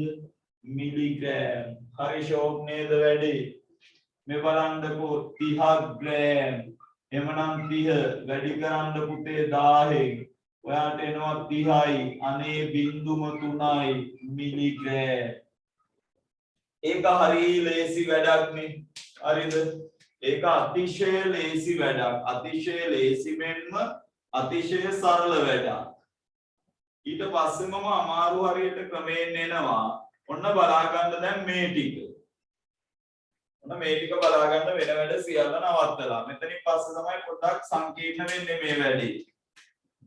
මිලිග්‍රෑම්. හරි ෂෝක් නේද වැඩි? මේ බලන්නකෝ 30ක් ග්‍රෑම්. එහෙමනම් 30 වැඩි කරන්න පුතේ 1000න්. ඔයාට එනවා 30යි. අනේ 0.3යි මිලිග්‍රෑම්. ඒක හරි ලේසි වැඩක් නේ. හරිද? ඒක අතිශය ලේසි වැඩක්. අතිශය ලේසි මෙන්ම අතිශය සරල වැඩක්. ඊට පස්සේ මම අමාරු හරියට ක්‍රමයෙන් එනවා. ඔන්න බලා ගන්න දැන් මේ ටික. ඔන්න මේ ටික බලා ගන්න වෙන වැඩ සියල්ල නවත්තලා. මෙතනින් පස්සේ තමයි පොඩ්ඩක් සංකීර්ණ වෙන්නේ මේ වැඩේ.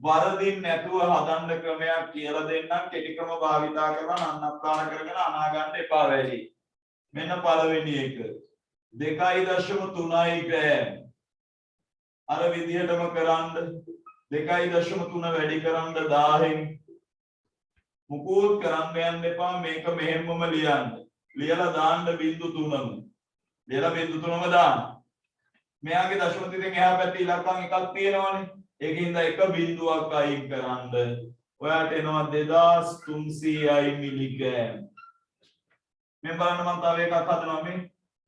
වරදින් නැතුව හදන්න ක්‍රමයක් කියලා දෙන්නම්. කෙටි ක්‍රම භාවිතා කරලා නන්නත්තර කරගෙන අනා ගන්න එපා වැඩි. මෙන්න පළවෙනි එක. 2.3යි ග්‍රෑම්. අර විදිහටම කරන්න 2.3 වැඩි කරන්න 1000න්. මුකුත් කරන්න යන්න එපා. මේක මෙහෙම්මම ලියන්න. ලියලා දාන්න 0.3ම. ලියලා 0.3ම දාන්න. මෙයාගේ දශම තිරෙන් එහා පැත්තේ ඉලක්කම් එකක් තියෙනවනේ. ඒකින්ද එක බිඳුවක් අයින් කරන්න. ඔයාට එනවා 2300යි මිලිග්‍රෑම්. මේ බලන්න මම තව එකක් හදනවා මේ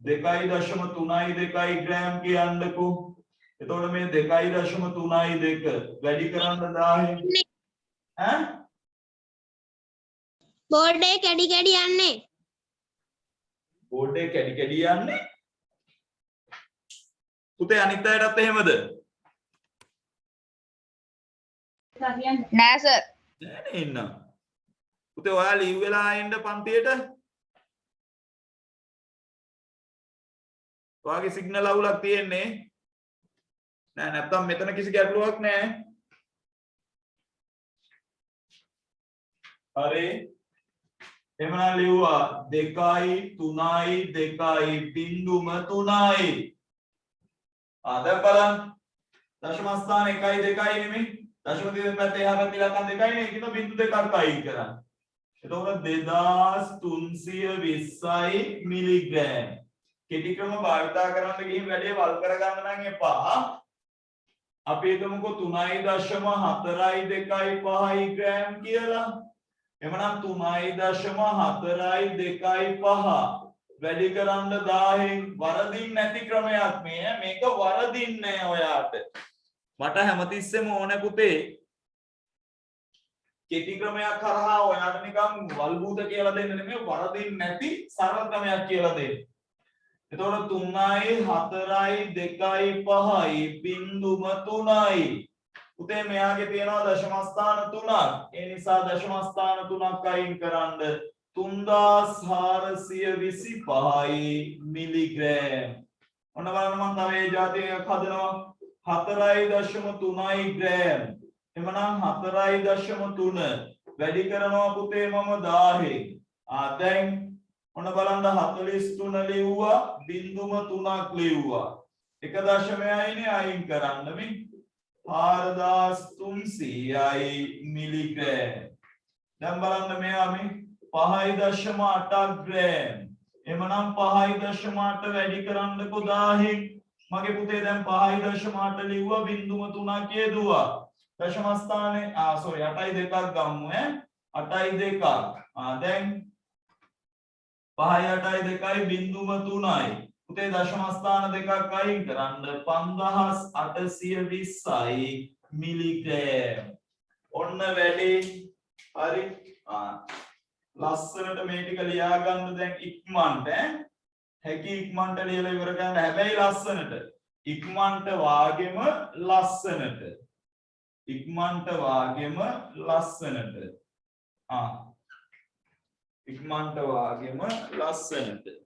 2.3යි 2යි ග්‍රෑම් කියන්නකෝ. එතකොට මේ 2.3යි 2 වැඩි කරන්න 1000න්. ඈ? බෝඩ් එක කැඩි කැඩි යන්නේ. බෝඩ් එක කැඩි කැඩි යන්නේ? පුතේ අනිත් අයටත් එහෙමද? නෑ සර්. නෑ ඉන්න. පුතේ ඔයා ලීව් වෙලා ආයෙන්න පන්තියට. ඔයාගේ සිග්නල් අවුලක් තියෙන්නේ. නෑ නැත්තම් මෙතන කිසි ගැටලුවක් නෑ. හරි. එහෙමනම් ලිව්වා 2යි 3යි 2යි 0.3යි. දැන් බලන්න. දශම ස්ථාන 1යි 2යි නෙමෙයි. දශම දිවෙන් පැත්තේ එහා පැත්තේ ඉලක්කම් 2යි නේ. ඒකිට බිංදු දෙකක් අයින් කරන්න. එතකොට 2320යි මිලිග්‍රෑම්. කෙටි ක්‍රම භාවිතා කරන්න ගිහින් වැඩේ වල් කරගන්න නම් එපා. අපි හිතමුකෝ 3.4යි 2යි 5යි ග්‍රෑම් කියලා. එමනම් 3.4යි 2යි 5 වැඩි කරන්න 1000න්. වරදින් නැති ක්‍රමයක් මේ. මේක වරදින්නේ ඔයාට. මට හැමතිස්සෙම ඕනේ පුතේ කෙටි ක්‍රමයක් කරහා ඔයාට නිකන් වල්බූත කියලා දෙන්න නෙමෙයි වරදින් නැති සරල ක්‍රමයක් කියලා දෙන්න. එතකොට 3යි 4යි 2යි 5යි 0.3යි. පුතේ මෙයාගේ තියෙනවා දශම ස්ථාන 3ක්. ඒ නිසා දශම ස්ථාන 3ක් අයින් කරන්න 3425යි මිලිග්‍රෑම්. ඔන්න බලන්න මම තව ඒ જાතිය එකක් හදනවා 4.3යි ග්‍රෑම්. එමනම් 4.3 වැඩි කරනවා පුතේ මම 1000න්. දැන් ඔන්න බලන්න 43 ලිව්වා 0.3ක් ලිව්වා. එක දශමයයිනේ අයින් කරන්න මේ 4300යි මිලිග්‍රෑම්. දැන් බලන්න මෙයා මේ 5.8ක් ග්‍රෑම්. එමනම් 5.8 වැඩි කරන්නකෝ 1000න්. මගේ පුතේ දැන් 5.8 ලිව්වා 0.3ක් යෙදුවා. දශම ස්ථානේ 8යි 2ක් ගමු ඈ 8යි 2ක්. දැන් 5යි 8යි 2යි 0.3යි. පුතේ දශම ස්ථාන දෙකක් අයින් කරන්න 5820යි මිලිග්‍රෑම්. ඔන්න වැඩේ. හරි. ලස්සනට මේ ටික ලියා ගන්න දැන් ඉක්මනට හැකි ඉක්මනට ලියලා ඉවර කරන්න. හැබැයි ලස්සනට. ඉක්මනට වාගෙම ලස්සනට. ඉක්මනට වාගෙම ලස්සනට. ඉක්මනට වාගේම ලස්සනට.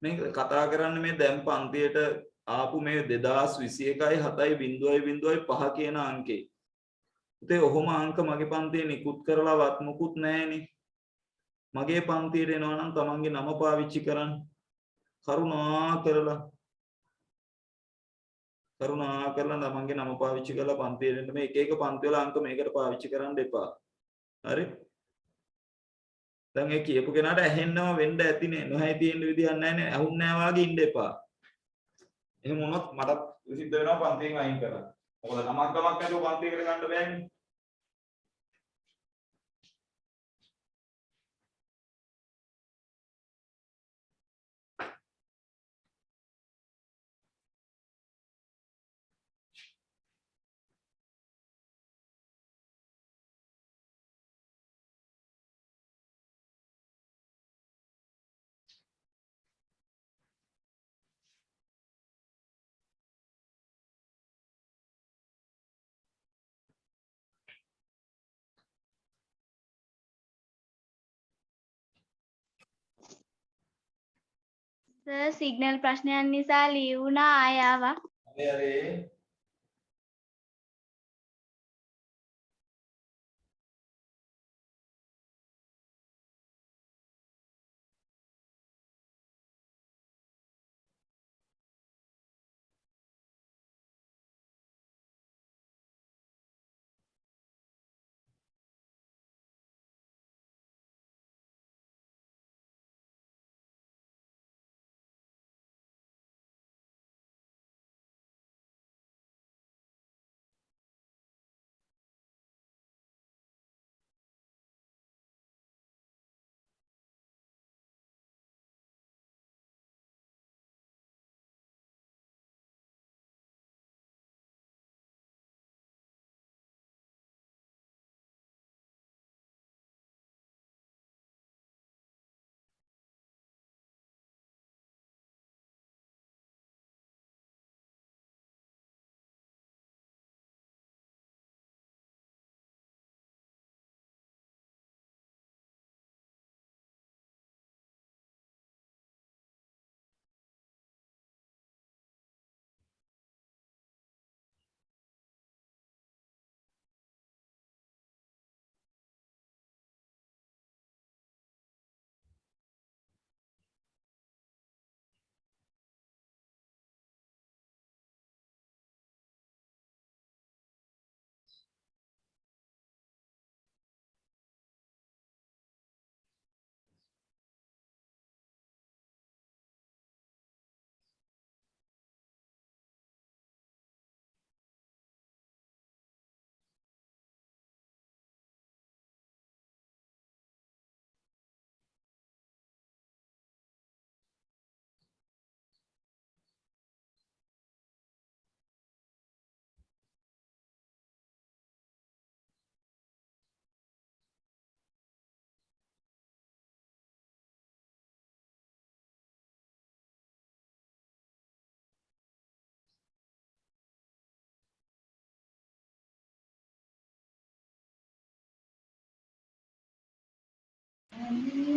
මේ කතා කරන්නේ මේ දැන් පන්තියට ආපු මේ 2021යි 7.0.5 කියන අංකේ. උතේ ඔහොම අංක මගේ පන්තියේ නිකුත් කරලාවත් මුකුත් නැහැනේ. මගේ පන්තියට එනවා නම් තමන්ගේ නම පාවිච්චි කරන්න. කරුණාකරලා තමන්ගේ නම පාවිච්චි කරලා පන්තියට එන්න. මේ එක එක පන්ති වල අංක මේකට පාවිච්චි කරන්න එපා. හරි? දැන් ඒ කියපු කෙනාට ඇහෙන්නම වෙන්න ඇතිනේ. නොහැයි තියෙන විදියක් නැහැනේ. අහුන්නේ නැහැ වාගේ ඉන්න එපා. එහෙම වුණොත් මටත් සිද්ධ වෙනවා පන්තියෙන් අයින් කරන්න. මොකද නමක් ගමක් නැතුව පන්තියකට ගන්න බෑනේ. සර් සිග්නල් ප්‍රශ්නයන් නිසා ලියුණා ආය ආවා. හරි.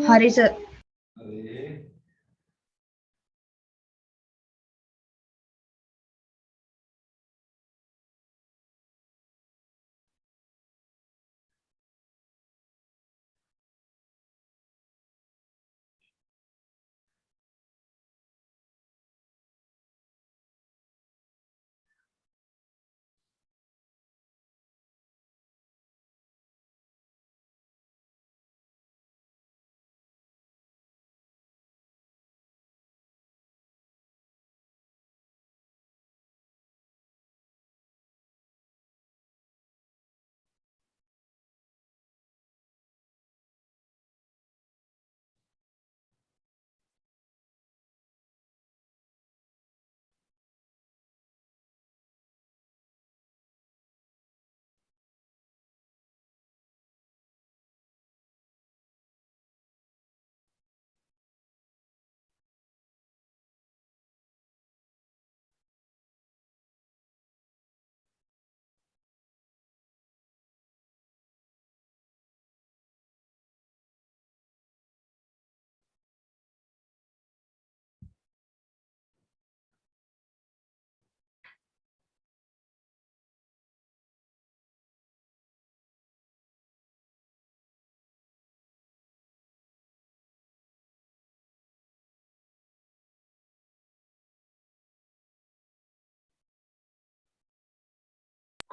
හරි සර්. හරි.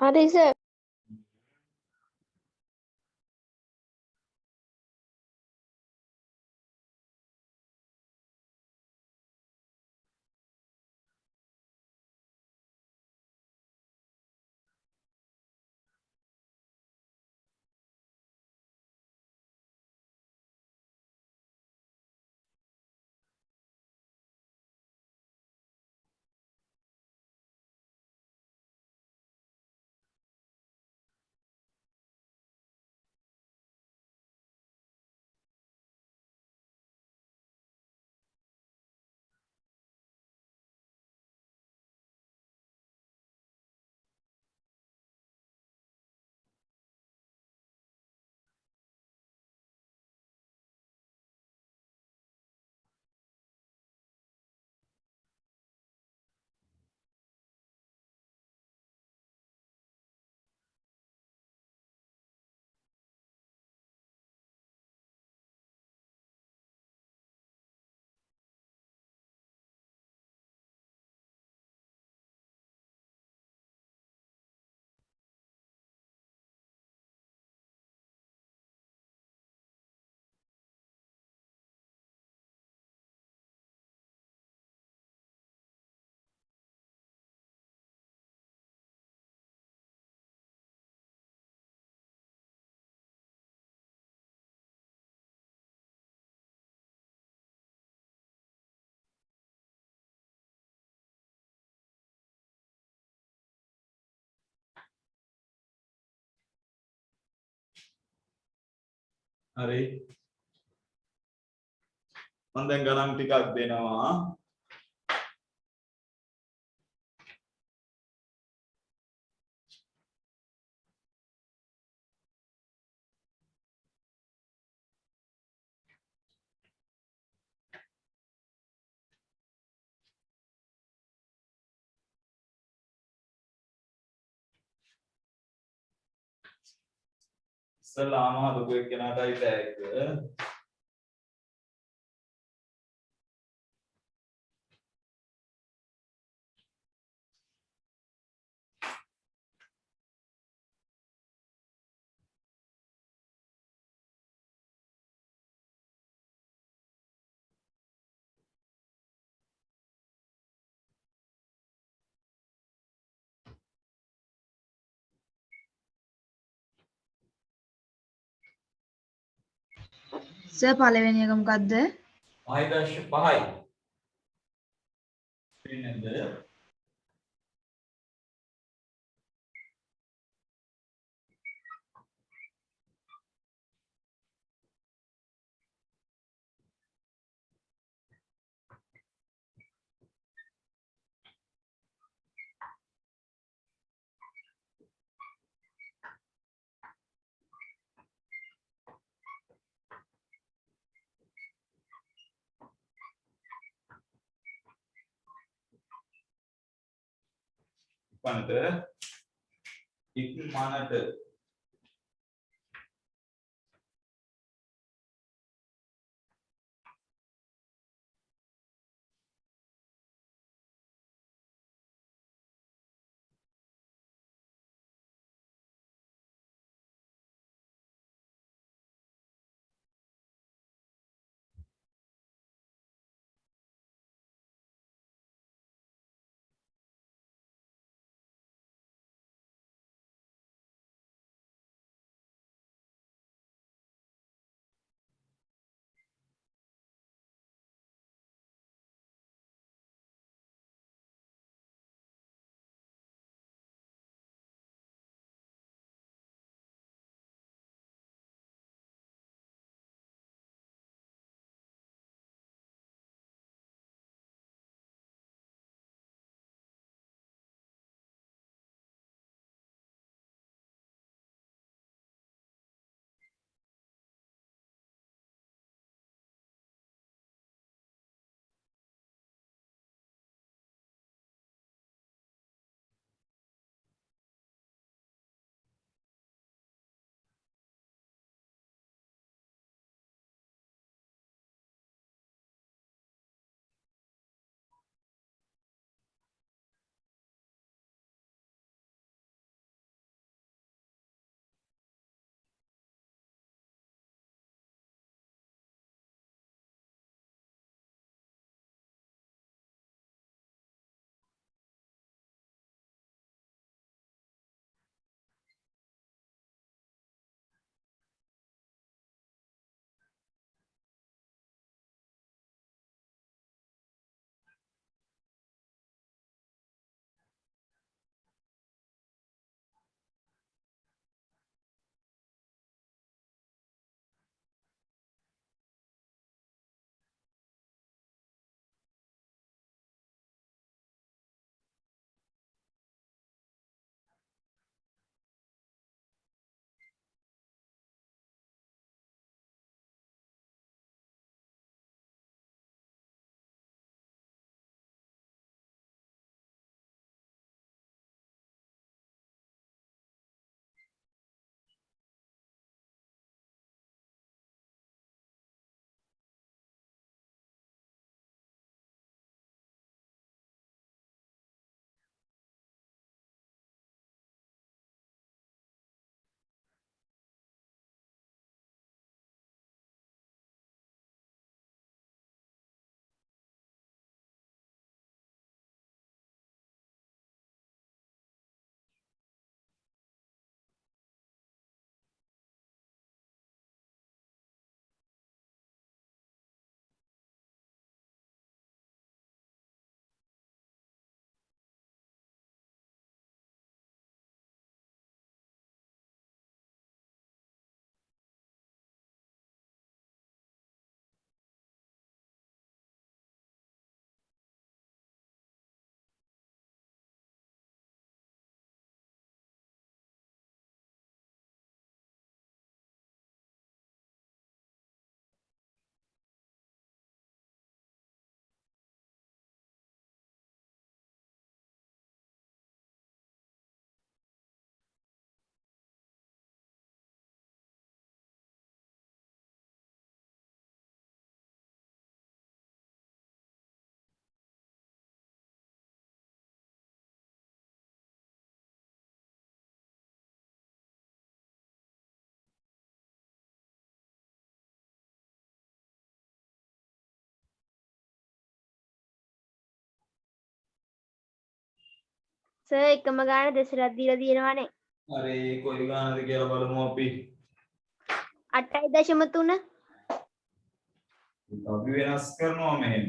හරි සර්. හරි මම දැන් ගණන් ටිකක් දෙනවා ඉස්සල්ලාම හදපු එක්කෙනාටයි තෑග්ග සර් පළවෙනි එක මොකද්ද? මහිදර්ශ 5යි පේනද පනත ඉක්මනට සර් එකම ගාන දෙසරක් දීලා තියෙනවානේ. හරි කොයි ගානද කියලා බලමු අපි. 8.3. අපි වෙනස් කරනවා මෙහෙම.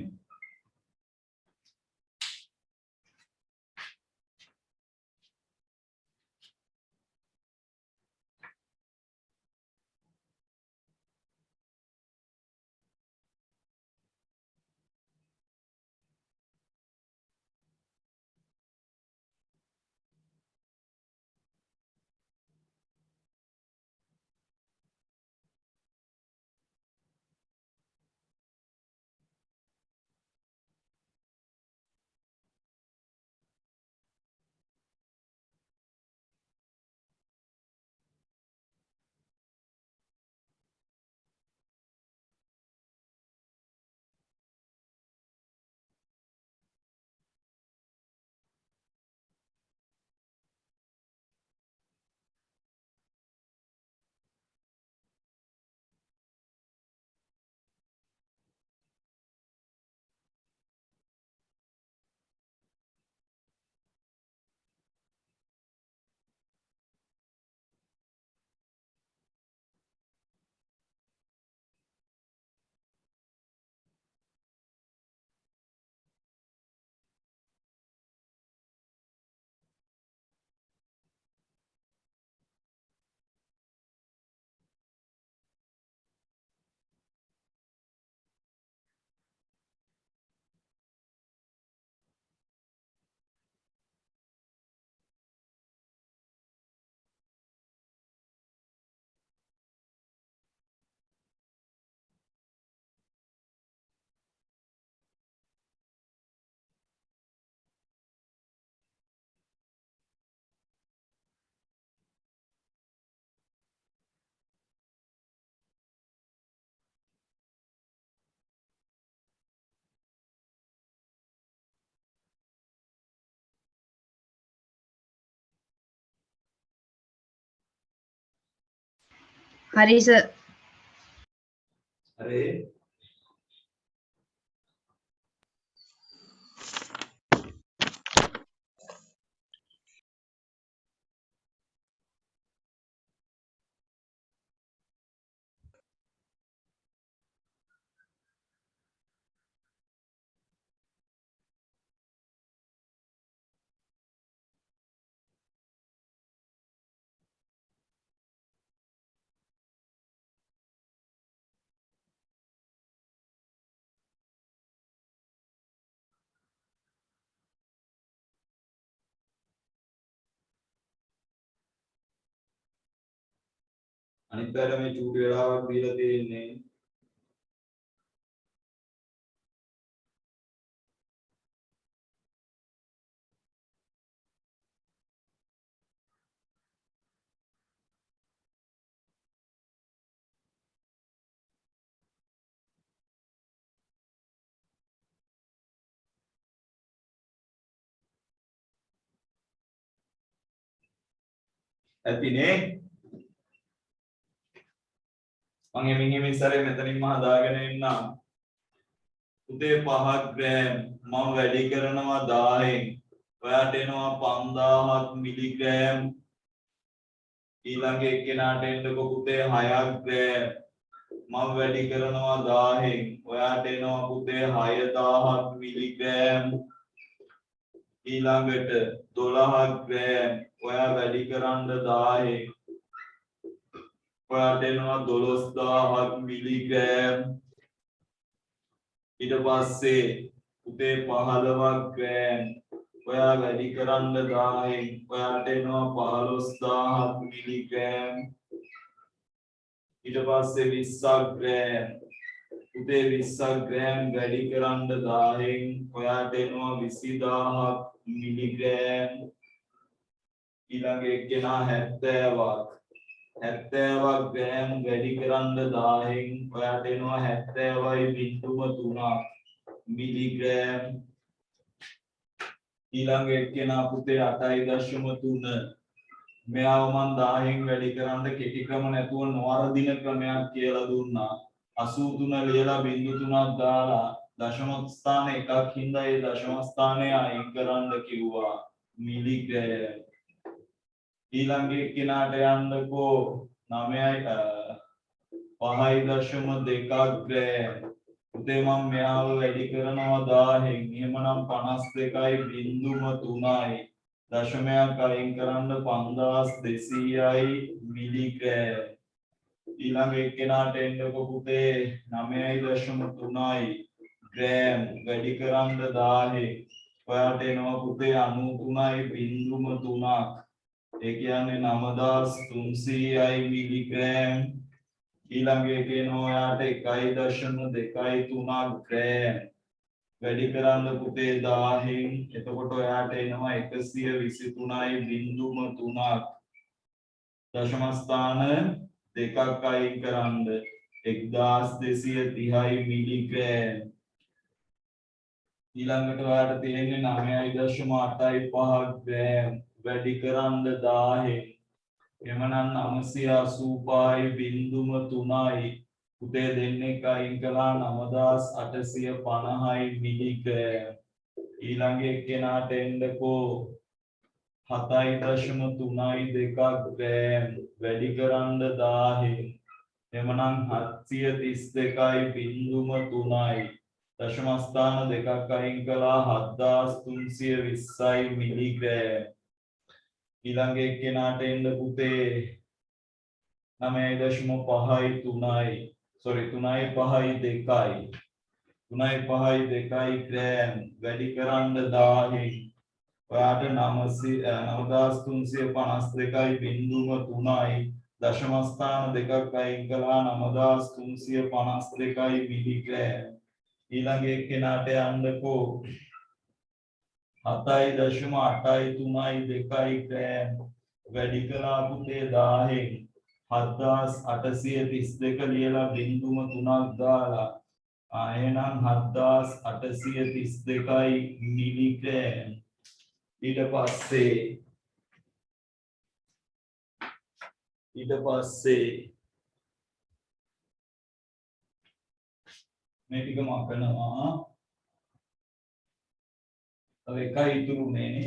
හරි සර්. හරි අනිත් පැයට මේ චූටි වෙලාවක් දීලා තියෙන්නේ. ඇතිනේ මම එමින් ඉස්සරේ මෙතනින්ම හදාගෙන ඉන්නම්. උදේ 5ක් ග්‍රෑම් මම වැඩි කරනවා 10න්. ඔයාට එනවා 5000ක් මිලිග්‍රෑම්. ඊළඟ එක්කෙනාට එන්නකො පුතේ 6ක් ග්‍රෑම් මම වැඩි කරනවා 1000න්. ඔයාට එනවා පුතේ 6000ක් මිලිග්‍රෑම්. ඊළඟට 12ක් ග්‍රෑම් ඔයා වැඩි කරන්න 1000න්. ඔයාට එනවා 12000ක් මිලිග්‍රෑම්. ඊට පස්සේ පුතේ 15ක් ග්‍රෑම් ඔයා වැඩි කරන්න 1000න්. ඔයාට එනවා 15000ක් මිලිග්‍රෑම්. ඊට පස්සේ 20ක් ග්‍රෑම් පුතේ 20ක් ග්‍රෑම් වැඩි කරන්න 1000න්. ඔයාට එනවා 20000ක් මිලිග්‍රෑම්. ඊළඟ එක්කෙනා 70ක් 70ක් ග්‍රෑම් වැඩි කරන්න 1000න්. ඔයාට එනවා 70.3ක් මිලිග්‍රෑම්. ඊළඟ එක්කෙනා පුතේ 8.3 මෙයාව මම 10න් වැඩි කරන්න කෙටි ක්‍රම නැතුව නොවරදින ක්‍රමයක් කියලා දුන්නා. 83 ලියලා බිංදු 3ක් දාලා දශම ස්ථාන එකක් හින්දා ඒ දශම ස්ථානය අයින් කරන්න කිව්වා. මිලිග්‍රෑම්. ඊළඟ එක්කෙනාට යන්නකෝ 5.2 ග්‍රෑම්. උදේ මම මෙයාව වැඩි කරනවා 1000න්. එහෙමනම් 52.3යි. දශමයක් අයින් කරන්න 5200යි මිලිග්‍රෑම්. ඊළඟ එක්කෙනාට එන්නකෝ පුතේ 9.3යි ග්‍රෑම් වැඩි කරන්න 1000න්. ඔයාට එනවා පුතේ 93.3ක්. ඒ කියන්නේ 9300යි මිලිග්‍රෑම්. ඊළඟ එකේ එනවා ඔයාට 1.23 ග්‍රෑම් වැඩි කරන්න පුතේ 1000න්. එතකොට ඔයාට එනවා 123.3ක්. දශම ස්ථාන දෙකක් අයින් කරන්න 1230යි මිලිග්‍රෑම්. ඊළඟට ඔයාලට තියෙන්නේ 9.85 ග්‍රෑම් වැඩි කරන්න 1000න්. එමනම් 985.3යි. උදේ දෙන්නේ අයින් කළා 9850යි මිලිග්‍රෑම්. ඊළඟ එක්කෙනාට එන්නකෝ 7.32 ග්‍රෑම් වැඩි කරන්න 1000න්. එමනම් 732.3යි. දශම ස්ථාන දෙකක් අයින් කළා 7320යි මිලිග්‍රෑම්. ඊළඟ එක්කෙනාට එන්න පුතේ 9.53යි. sorry 3.52යි. 3.52යි ග්‍රෑම් වැඩි කරන්න 1000න්. ඔයාට 9352.3යි. දශම ස්ථාන දෙකක් අයින් කළා 9352යි මිලිග්‍රෑම්. ඊළඟ එක්කෙනාට යන්නකෝ 7.83යි ග්‍රෑම් වැඩි කළා පුතේ 1000න්. 7832 ලියලා 0.3ක් දාලා එහෙනම් 7832යි මිලිග්‍රෑම්. ඊට පස්සේ මේ ටික මකනවා. තව එකයි ඉතුරුනේ.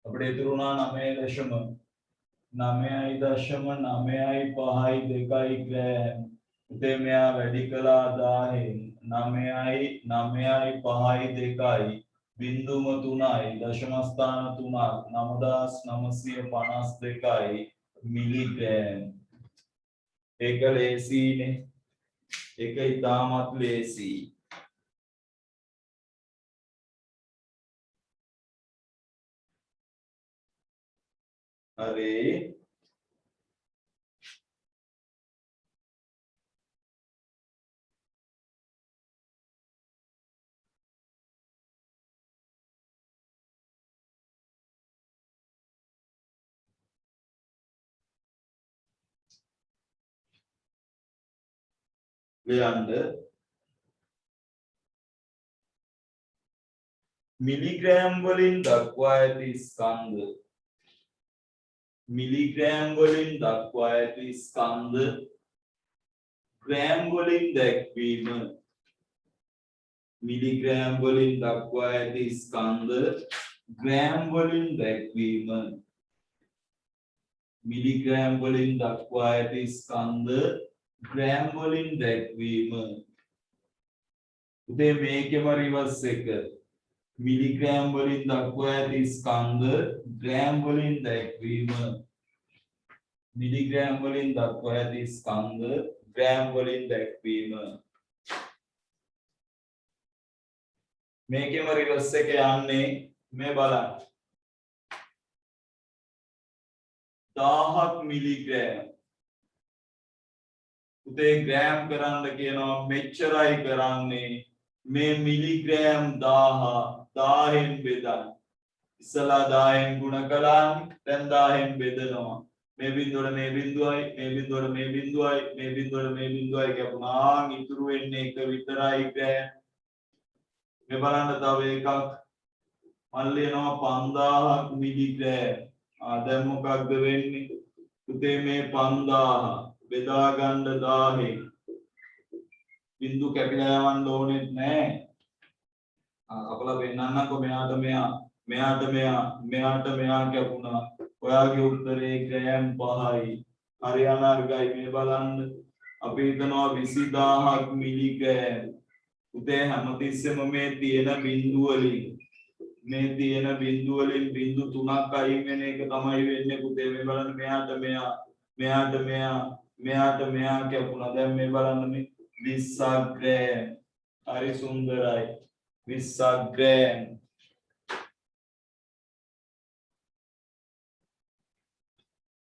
අපිට ඉතුරුනා 9.95යි ග්‍රෑම්. උදේ මෙයා වැඩි කළා 1000න්. 9.95යි 0.3යි. දශම ස්ථාන 3ක් 9952යි මිලිග්‍රෑම්. ඒක ලේසියිනේ. ඒක ඉතාමත් ලේසි. හරි. ලියන්න මිලිග්‍රෑම් වලින් දක්වා ඇති ස්කන්ධ. මිලිග්‍රෑම් වලින් දක්වා ඇති ස්කන්ධ ග්‍රෑම් වලින් දැක්වීම. මිලිග්‍රෑම් වලින් දක්වා ඇති ස්කන්ධ ග්‍රෑම් වලින් දැක්වීම. මිලිග්‍රෑම් වලින් දක්වා ඇති ස්කන්ධ ග්‍රෑම් වලින් දැක්වීම. උදේ මේකෙම රිවර්ස් එක. මිලිග්‍රෑම් වලින් දක්වා ඇති ස්කන්ධ ග්‍රෑම් වලින් දැක්වීම. මිලිග්‍රෑම් වලින් දක්වා ඇති ස්කන්ධ ග්‍රෑම් වලින් දැක්වීම. මේකෙම රිවර්ස් එක යන්නේ මේ බලන්න. 1000ක් මිලිග්‍රෑම්. උදේ ග්‍රෑම් කරන්න කියනවා මෙච්චරයි කරන්නේ. මේ මිලිග්‍රෑම් 1000න් බෙදන්න. ඉස්සලා 10න් ගුණ කළා දැන් 10න් බෙදනවා. මේ බිඳුවට මේ බිඳුවයි මේ බිඳුවට මේ බිඳුවයි මේ බිඳුවට මේ බිඳුවයි කියපුවා ඉතුරු වෙන්නේ එක විතරයි ග්‍රෑම්. මේ බලන්න තව එකක් මල් ලියනවා 5000ක් මිලිග්‍රෑම්. දැන් මොකක්ද වෙන්නේ? උදේ මේ 5000 බෙදා ගන්න 1000න්. බිඳු කැපිලා යවන්න ඕනෙත් නැහැ. අපලා පෙන්නන්නකෝ මෙයාට කැපුණා. ඔයාගේ උත්තරේ ග්‍රෑම් 5යි. හරි අනර්ගයි මේ බලන්න. අපි හිතනවා 20000ක් මිලිග්‍රෑම්. උදේ හැමතිස්සෙම මේ තියෙන බිඳු වලින් බිඳු 3ක් අයින් වෙන එක තමයි වෙන්නේ පුතේ. මේ බලන්න මෙයාට මෙයා කැපුණා. දැන් මේ බලන්න මේ 20ක් ග්‍රෑම්. හරි සුන්දරයි. 20ක් ග්‍රෑම්.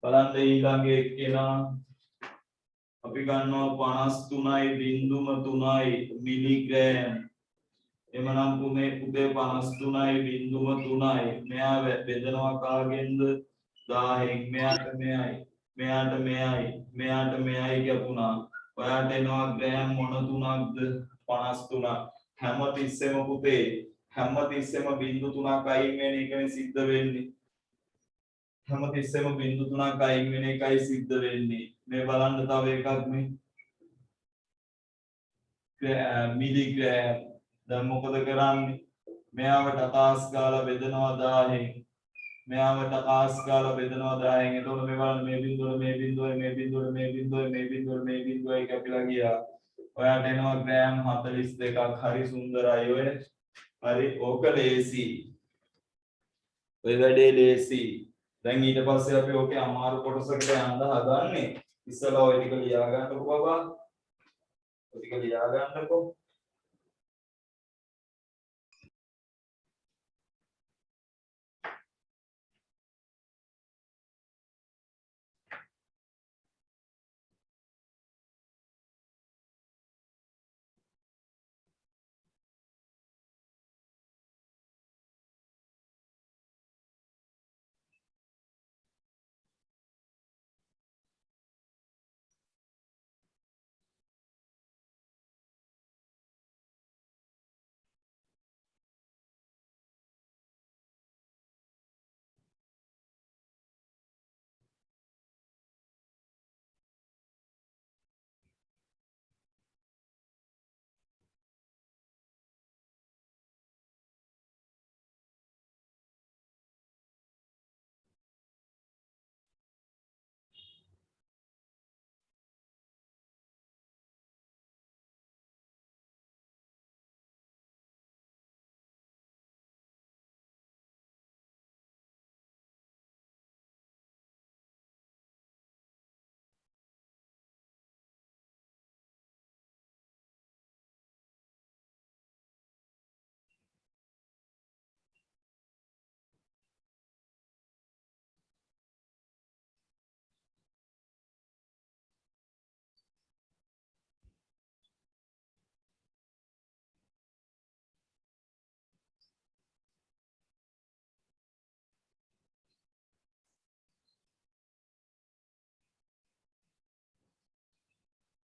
බලන්න ඊළඟ එක්කෙනා අපි ගන්නවා 53.3යි මිලිග්‍රෑම්. එමනම් පුතේ 53.3යි. මෙයා බෙදනවා කාගෙන්ද? 10න්. මෙයාට මෙයයි කැපුණා. ඔයාට එනවා ග්‍රෑම් මොන තුනක්ද? 53ක්. හැමතිස්සෙම පුතේ බිඳු 3ක් අයින් වෙන එකනේ සිද්ධ වෙන්නේ. හැමතිස්සෙම බිඳු 3ක් අයින් වෙන එකයි සිද්ධ වෙන්නේ. මේ බලන්න තව එකක් මේ මිලිග්‍රෑම්. දැන් මොකද කරන්නේ? මෙයාවට අකාස් ගාලා බෙදනවා 10න්. එතකොට මේ බලන්න මේ බිඳුවයි කැපිලා ගියා. ඔයාට එනවා ග්‍රෑම් 42ක්. හරි සුන්දරයි ඔය. හරි ඕක ලේසි. ඔය වැඩේ ලේසි. දැන් ඊට පස්සේ අපි ඕකේ අමාරු කොටසකට යන්න හදන්නේ. ඉස්සලා ඔය ටික ලියා ගන්නකො බබා. ඔය ටික ලියා ගන්නකො.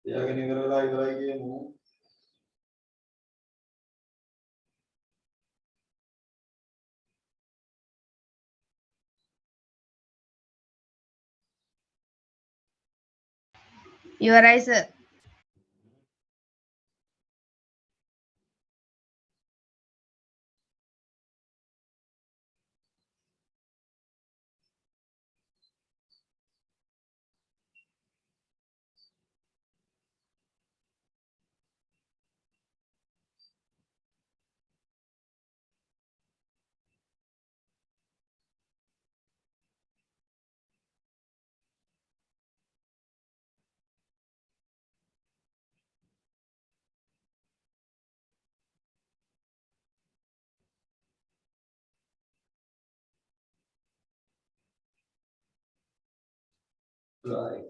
එයාගෙන ඉවර වෙලා ඉවරයි කියමු. ඉවරයි සර්. Right.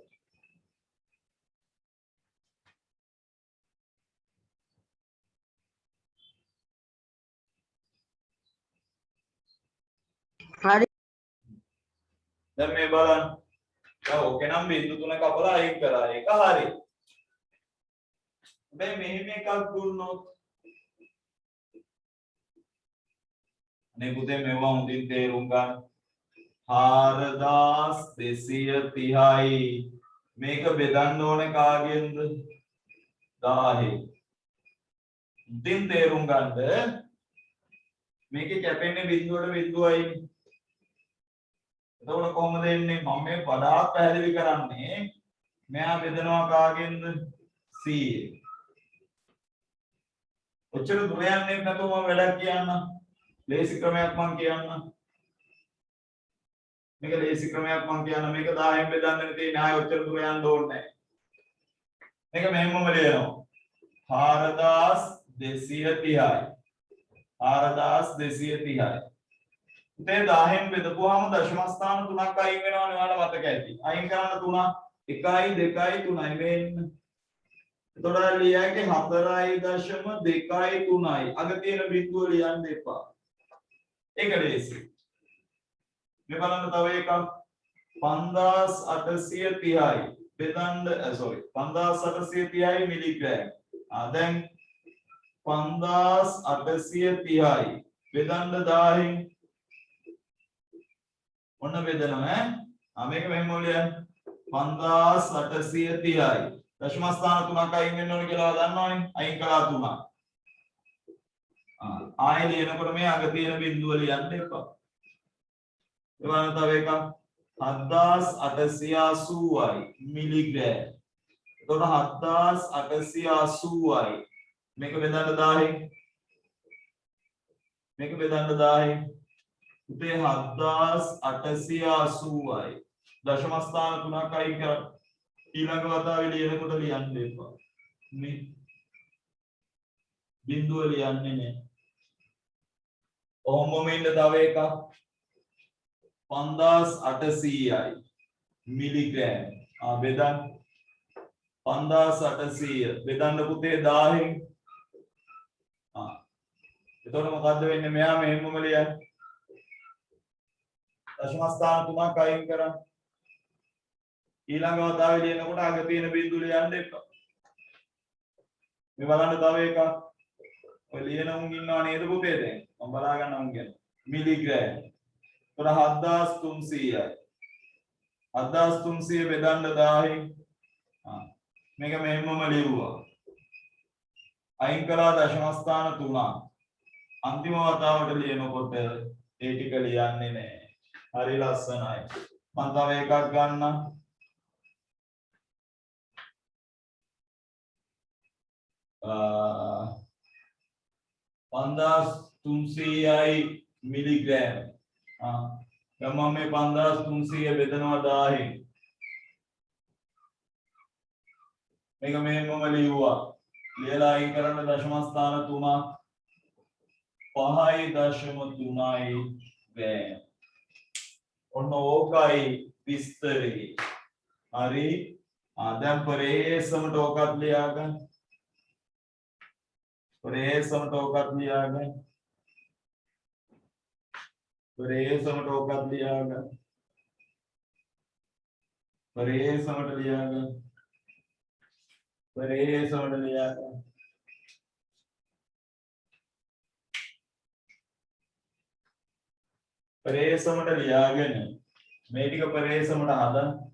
හරි. දැන් මේ බලන්න. දැන් ඕකේ නම් බිඳු 3 කපලා අයින් කරා. ඒක හරි. හැබැයි මෙහෙම එකක් දුන්නොත් අනේ පුතේ මේවා හොඳින් තේරුම් ගන්න. 4230යි. මේක බෙදන්න ඕනේ කාගෙන්ද? 10. ඉතින් තේරුම් ගන්න මේකේ කැපෙන්නේ බිඳුවට බිඳුවයි. එතකොට කොහොමද එන්නේ? මම මේ වඩාත් පැහැදිලි කරන්නේ මෙයා බෙදනවා කාගෙන්ද? C. ඔච්චර දුර යන්නේ නැතුව මම වැඩක් කියන්න. ලේසි ක්‍රමයක් මම කියන්න. මේක ලේසි ක්‍රමයක් මම කියන්න. මේක 10න් බෙදන්න තියෙන ආයෙ ඔච්චර දුර යන්න ඕනේ නැහැ. මේක මෙහෙමම ලියනවා. 4230යි. 4230යි. උතේ 10න් බෙදපුවාම දශම ස්ථාන 3ක් අයින් වෙනවනේ ඔයාලා මතක ඇති. අයින් කරන්න 3 1යි 2යි 3යි වෙන්න. එතකොට ලියන්නේ 4.2යි 3යි. අග තියෙන බිඳුව ලියන්න එපා. ඒක ලේසි. මේ බලන්න තව එකක් 5830යි. බෙදන්න sorry 5830යි මිලිග්‍රෑම්. දැන් 5830යි බෙදන්න 10න් ඔන්න බෙදනවා මේක මෙහෙම ලියන්න 5830යි දශම ස්ථාන 3ක් අයින් වෙන්න ඕනේ කියලා දන්නවනේ අයින් කළා 3ක් ආයෙ ලියනකොට මේ අග තියෙන බිඳුව ලියන්න එපා ඒ වගේම තව එකක් 7880යි මිලිග්‍රෑම් එතකොට 7880යි මේක බෙදන්න 10න් මේක බෙදන්න 10න් උතේ 7880යි දශම ස්ථාන 3ක් අයින් කරා ඊළඟ වතාවේ ලියනකොට ලියන්න එපා මේ බිඳුව ලියන්නේ නැහැ ඔහොමම ඉන්න තව එකක් 5800යි මිලිග්‍රෑම් බෙදන්න 5800 බෙදන්න පුතේ 10න් එතකොට මොකද්ද වෙන්නේ මෙයා මෙහෙමම ලියන්න දශම ස්ථාන 3ක් අයින් කරා ඊළඟ වතාවේ ලියනකොට අග තියෙන බිඳුව ලියන්න එපා මේ බලන්න තව එකක් ඔය ලියන උන් ඉන්නව නේද පුතේ දැන් මම බලා ගන්න උන් ගැන මිලිග්‍රෑම් එතකොට 7300යි 7300 බෙදන්න 10න් මේක මෙහෙමම ලියුවා අයින් කළා දශම ස්ථාන 3ක් අන්තිම වතාවට ලියනකොට ඒ ටික ලියන්නේ නැහැ හරි ලස්සනයි මම තව එකක් ගන්නම් 5300යි මිලිග්‍රෑම් දැන් මම මේ 5300 බෙදනවා 1000න් මේක මෙහෙමම ලියුවා ලියලා අයින් කරන්න දශම ස්ථාන 3ක් 5.3යි ග්‍රෑම් ඔන්න ඕකයි විස්තරේ හරි දැන් පරේසමට ඕකත් ලියාගන්න පරේසමට ඕකත් ලියාගන්න පරේසමට ඕකත් ලියාගන්න පරේසමට ලියාගන්න පරේසමට ලියාගන්න පරේසමට ලියාගෙන මේ ටික පරේසමට හදන්න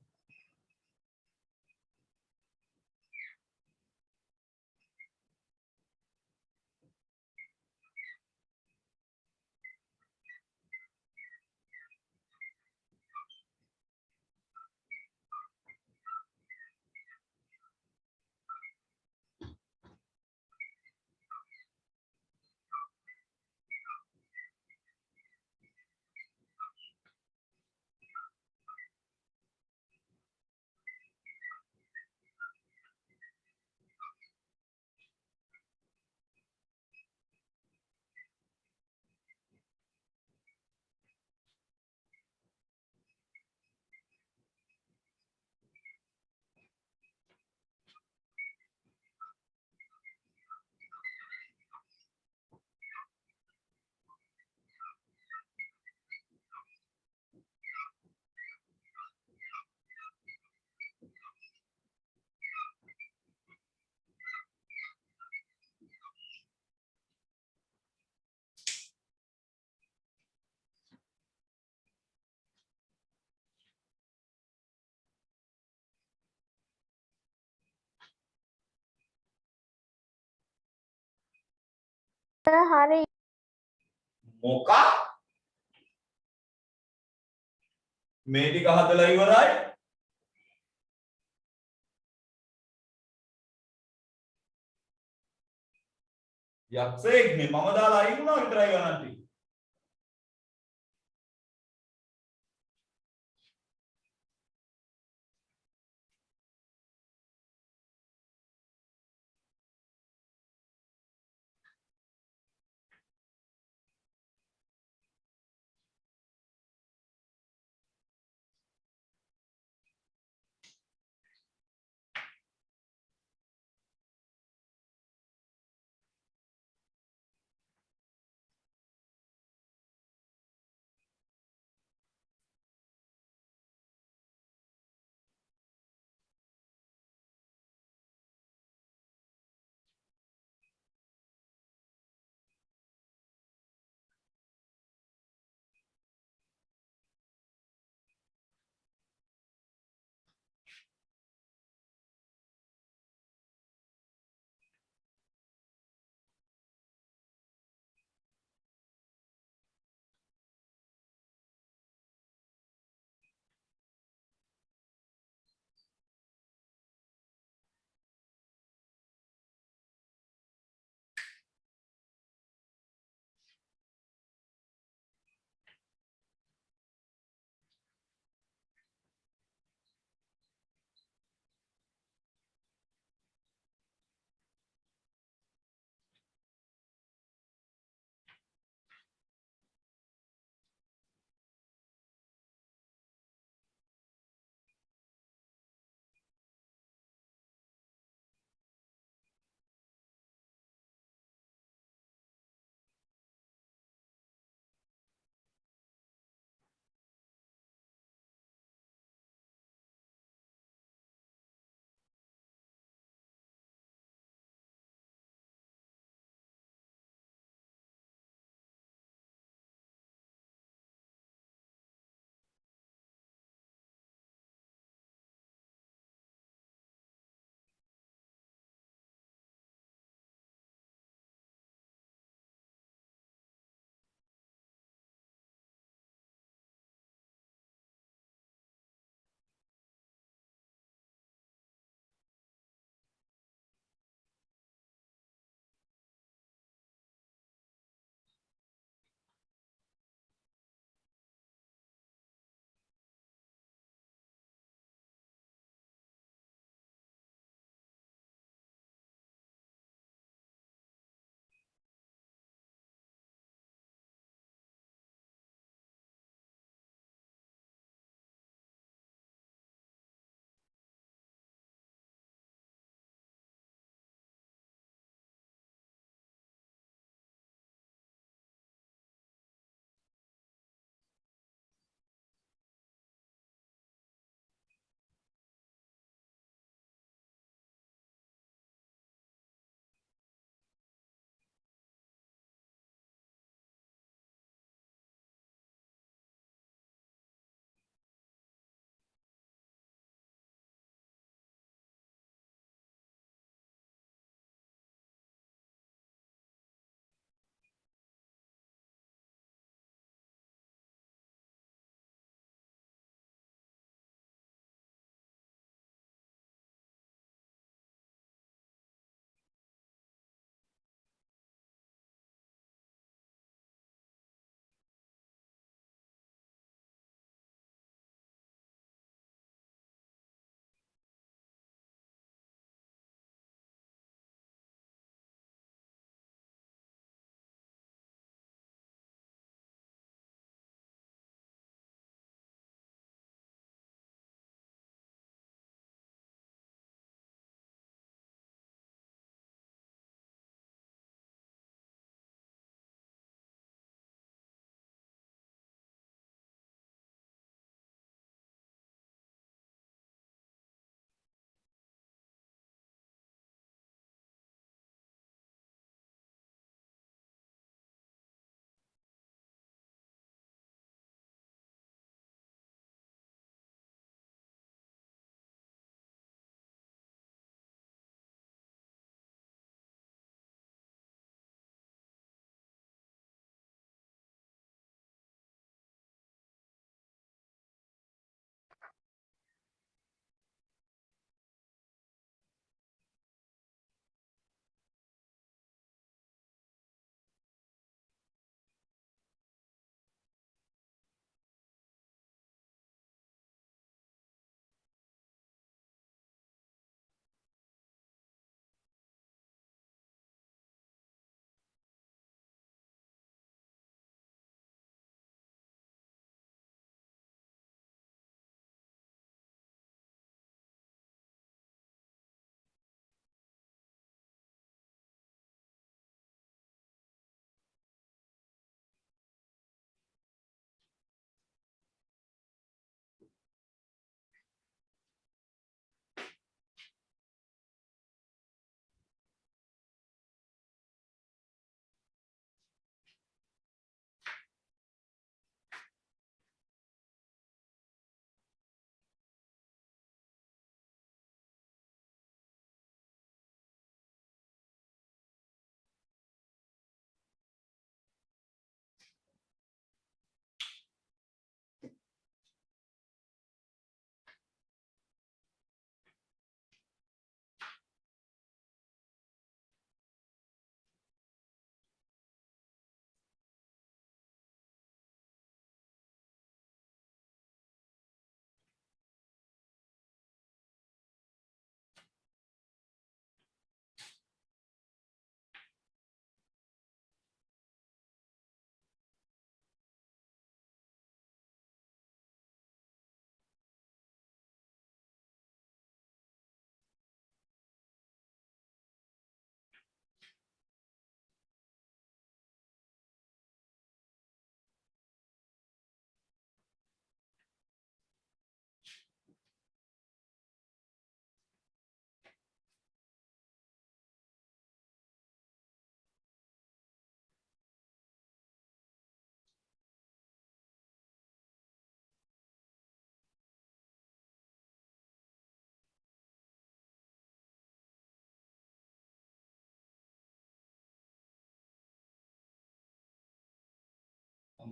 හරි මොකක් මේ ටික හදලා ඉවරයි යක්ෂයෙක් නේ මම දාලා අයින් වුණා විතරයි ගණන් ටික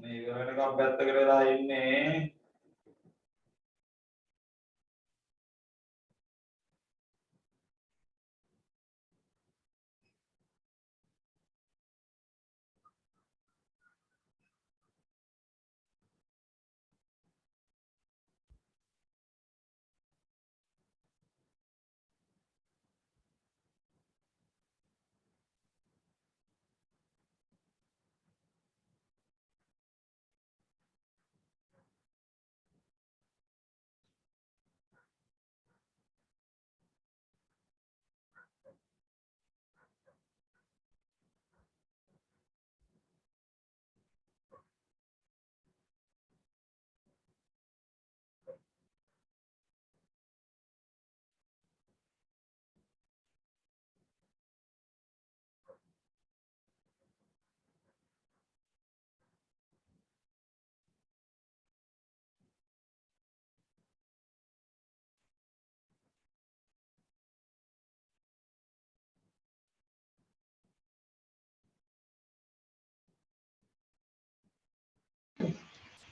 මේ ඉවර වෙනකම් පැත්තකට වෙලා ඉන්නේ.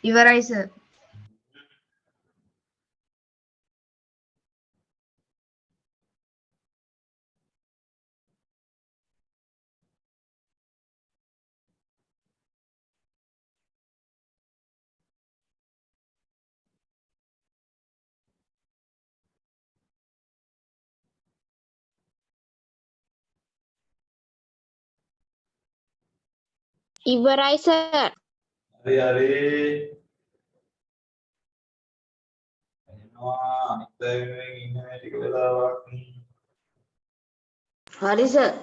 ඉවරයි සර්. ඉවරයි සර්. හරි හරි. එනවා අනිත් අය වෙනුවෙන් ඉන්න ටික වෙලාවක්. හරි සර්.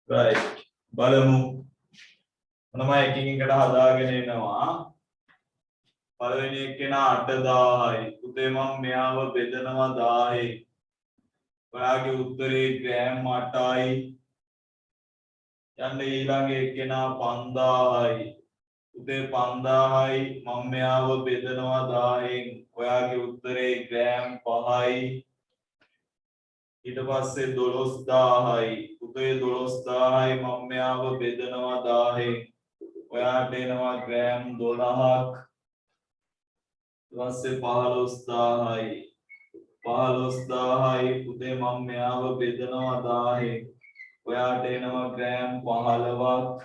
right බලමු මොනම එකින් එකට හදාගෙන එනවා. පළවෙනි එක්කෙනා 8000යි. පුතේ මම මෙයාව බෙදනවා 1000යි. ඔයාගේ උත්තරේ ග්‍රෑම් 8යි. යන්න ඊළඟ එක්කෙනා 5000යි. පුතේ 5000යි. මම මෙයාව බෙදනවා 1000න්. ඔයාගේ උත්තරේ ග්‍රෑම් 5යි. ඊට පස්සේ 12000යි. පුතේ 12000යි. මම මෙයාව බෙදනවා 1000න්. ඔයාට එනවා ග්‍රෑම් 12ක්. ඊපස්සේ 15000යි. 15000යි. පුතේ මම මෙයාව බෙදනවා 1000න්. ඔයාට එනවා ග්‍රෑම් 15ක්.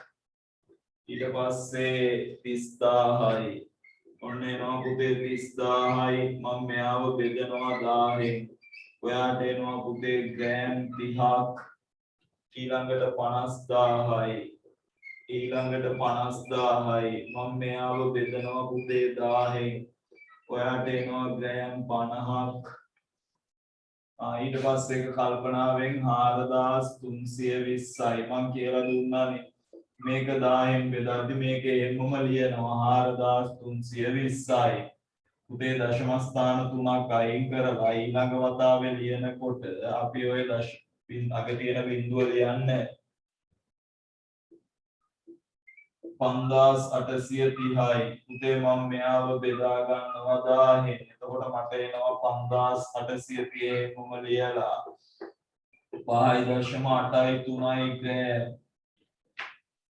ඊට පස්සේ 30000යි. ඔන්න එනවා පුතේ 30000යි. මම මෙයාව බෙදනවා 1000න්. ඔයාට එනවා පුතේ ග්‍රෑම් 30ක්. ඊළඟට 50000යි. ඊළඟට 50000යි. මම මෙයාව බෙදනවා පුතේ 1000න්. ඔයාට එනවා ග්‍රෑම් 50ක්. ඊට පස්සේ එක කල්පනාවෙන් 4320යි. මම කියලා දුන්නානේ මේක 1000න් බෙදද්දි මේක එන්නම ලියනවා 4320යි. පුතේ දශම ස්ථාන 3ක් අයින් කරලා ඊළඟ වතාවේ ලියනකොට අපි ওই අග තියෙන බිඳුව ලියන්නේ 5830යි. පුතේ මම මෙයාව බෙදා ගන්නවා 1000න්. එතකොට මට එනවා 5830 මම ලියලා 5.8යි 3යි ග්‍රෑම්.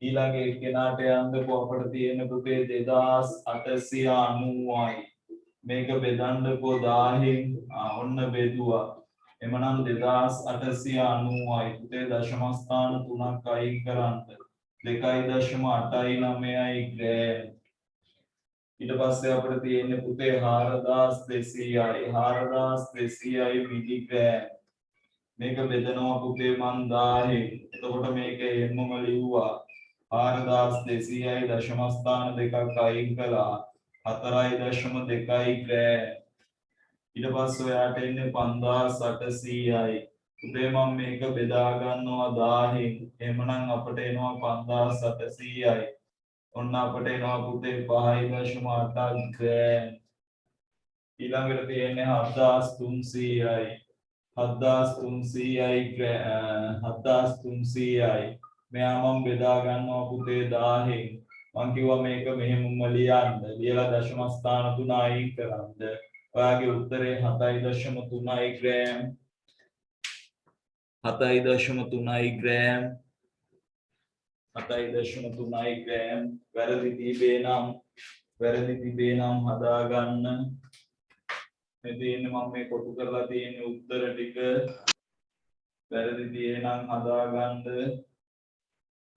ඊළඟ එක්කෙනාට යන්නකෝ අපිට තියෙන පුතේ 2890යි. මේක බෙදන්නකෝ 1000න්. ඔන්න බෙදුවා. එමනම් 2890යි. පුතේ දශම ස්ථාන 3ක් අයින් කරන්න 2.89යි ග්‍රෑම්. ඊට පස්සේ අපිට තියෙන්නේ පුතේ 4200යි. 4200යි මිලිග්‍රෑම්. මේක බෙදනවා පුතේ මන් 1000න්. එතකොට මේක එන්නම ලිව්වා 4200යි දශම ස්ථාන දෙකක් අයින් කළා 4.2යි ග්‍රෑම්. ඊට පස්සේ ඔයාට එන්නේ 5800යි. පුතේ මම මේක බෙදා ගන්නවා 1000න්. එහෙමනම් අපිට එනවා 5800යි. ඔන්න අපිට එනවා පුතේ 5.8 ග්‍රෑම්. ඊළඟට තියෙන්නේ 7300යි. 7300යි 7300යි. මෙයා මම බෙදා ගන්නවා පුතේ 1000න්. මම කිව්වා මේක මෙහෙමම ලියන්න. ලියලා දශම ස්ථාන 3 අයින් කරන්න. ඔයාගේ උත්තරේ 7.3යි ග්‍රෑම්. 7.3 ග්‍රෑම් 7.3 ග්‍රෑම් වැරදි තිබේ නම් හදාගන්න මේ තියෙන්නේ මම මේ කොටු කරලා තියෙන උත්තර ටික වැරදි තියෙනම් හදාගන්න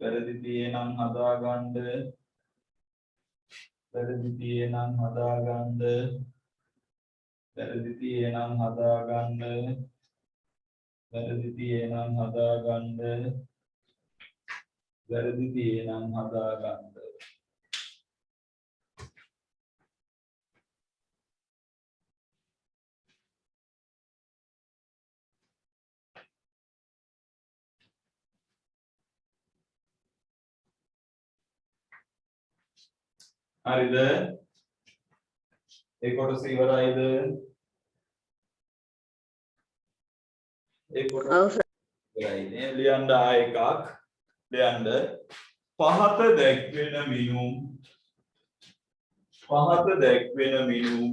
වැරදි තියෙනම් හදාගන්න වැරදි තියෙනම් හදාගන්න වැරදි තියෙනම් හදාගන්න වැරදි තියෙනම් හදාගන්න වැරදි තියෙනම් හදාගන්න හරිද ඒ කොටස ඉවරයිද ඒ කොටස ඉවරයිනේ ලියන්න ආය එකක් ලියන්න පහත දැක්වෙන මිනුම් පහත දැක්වෙන මිනුම්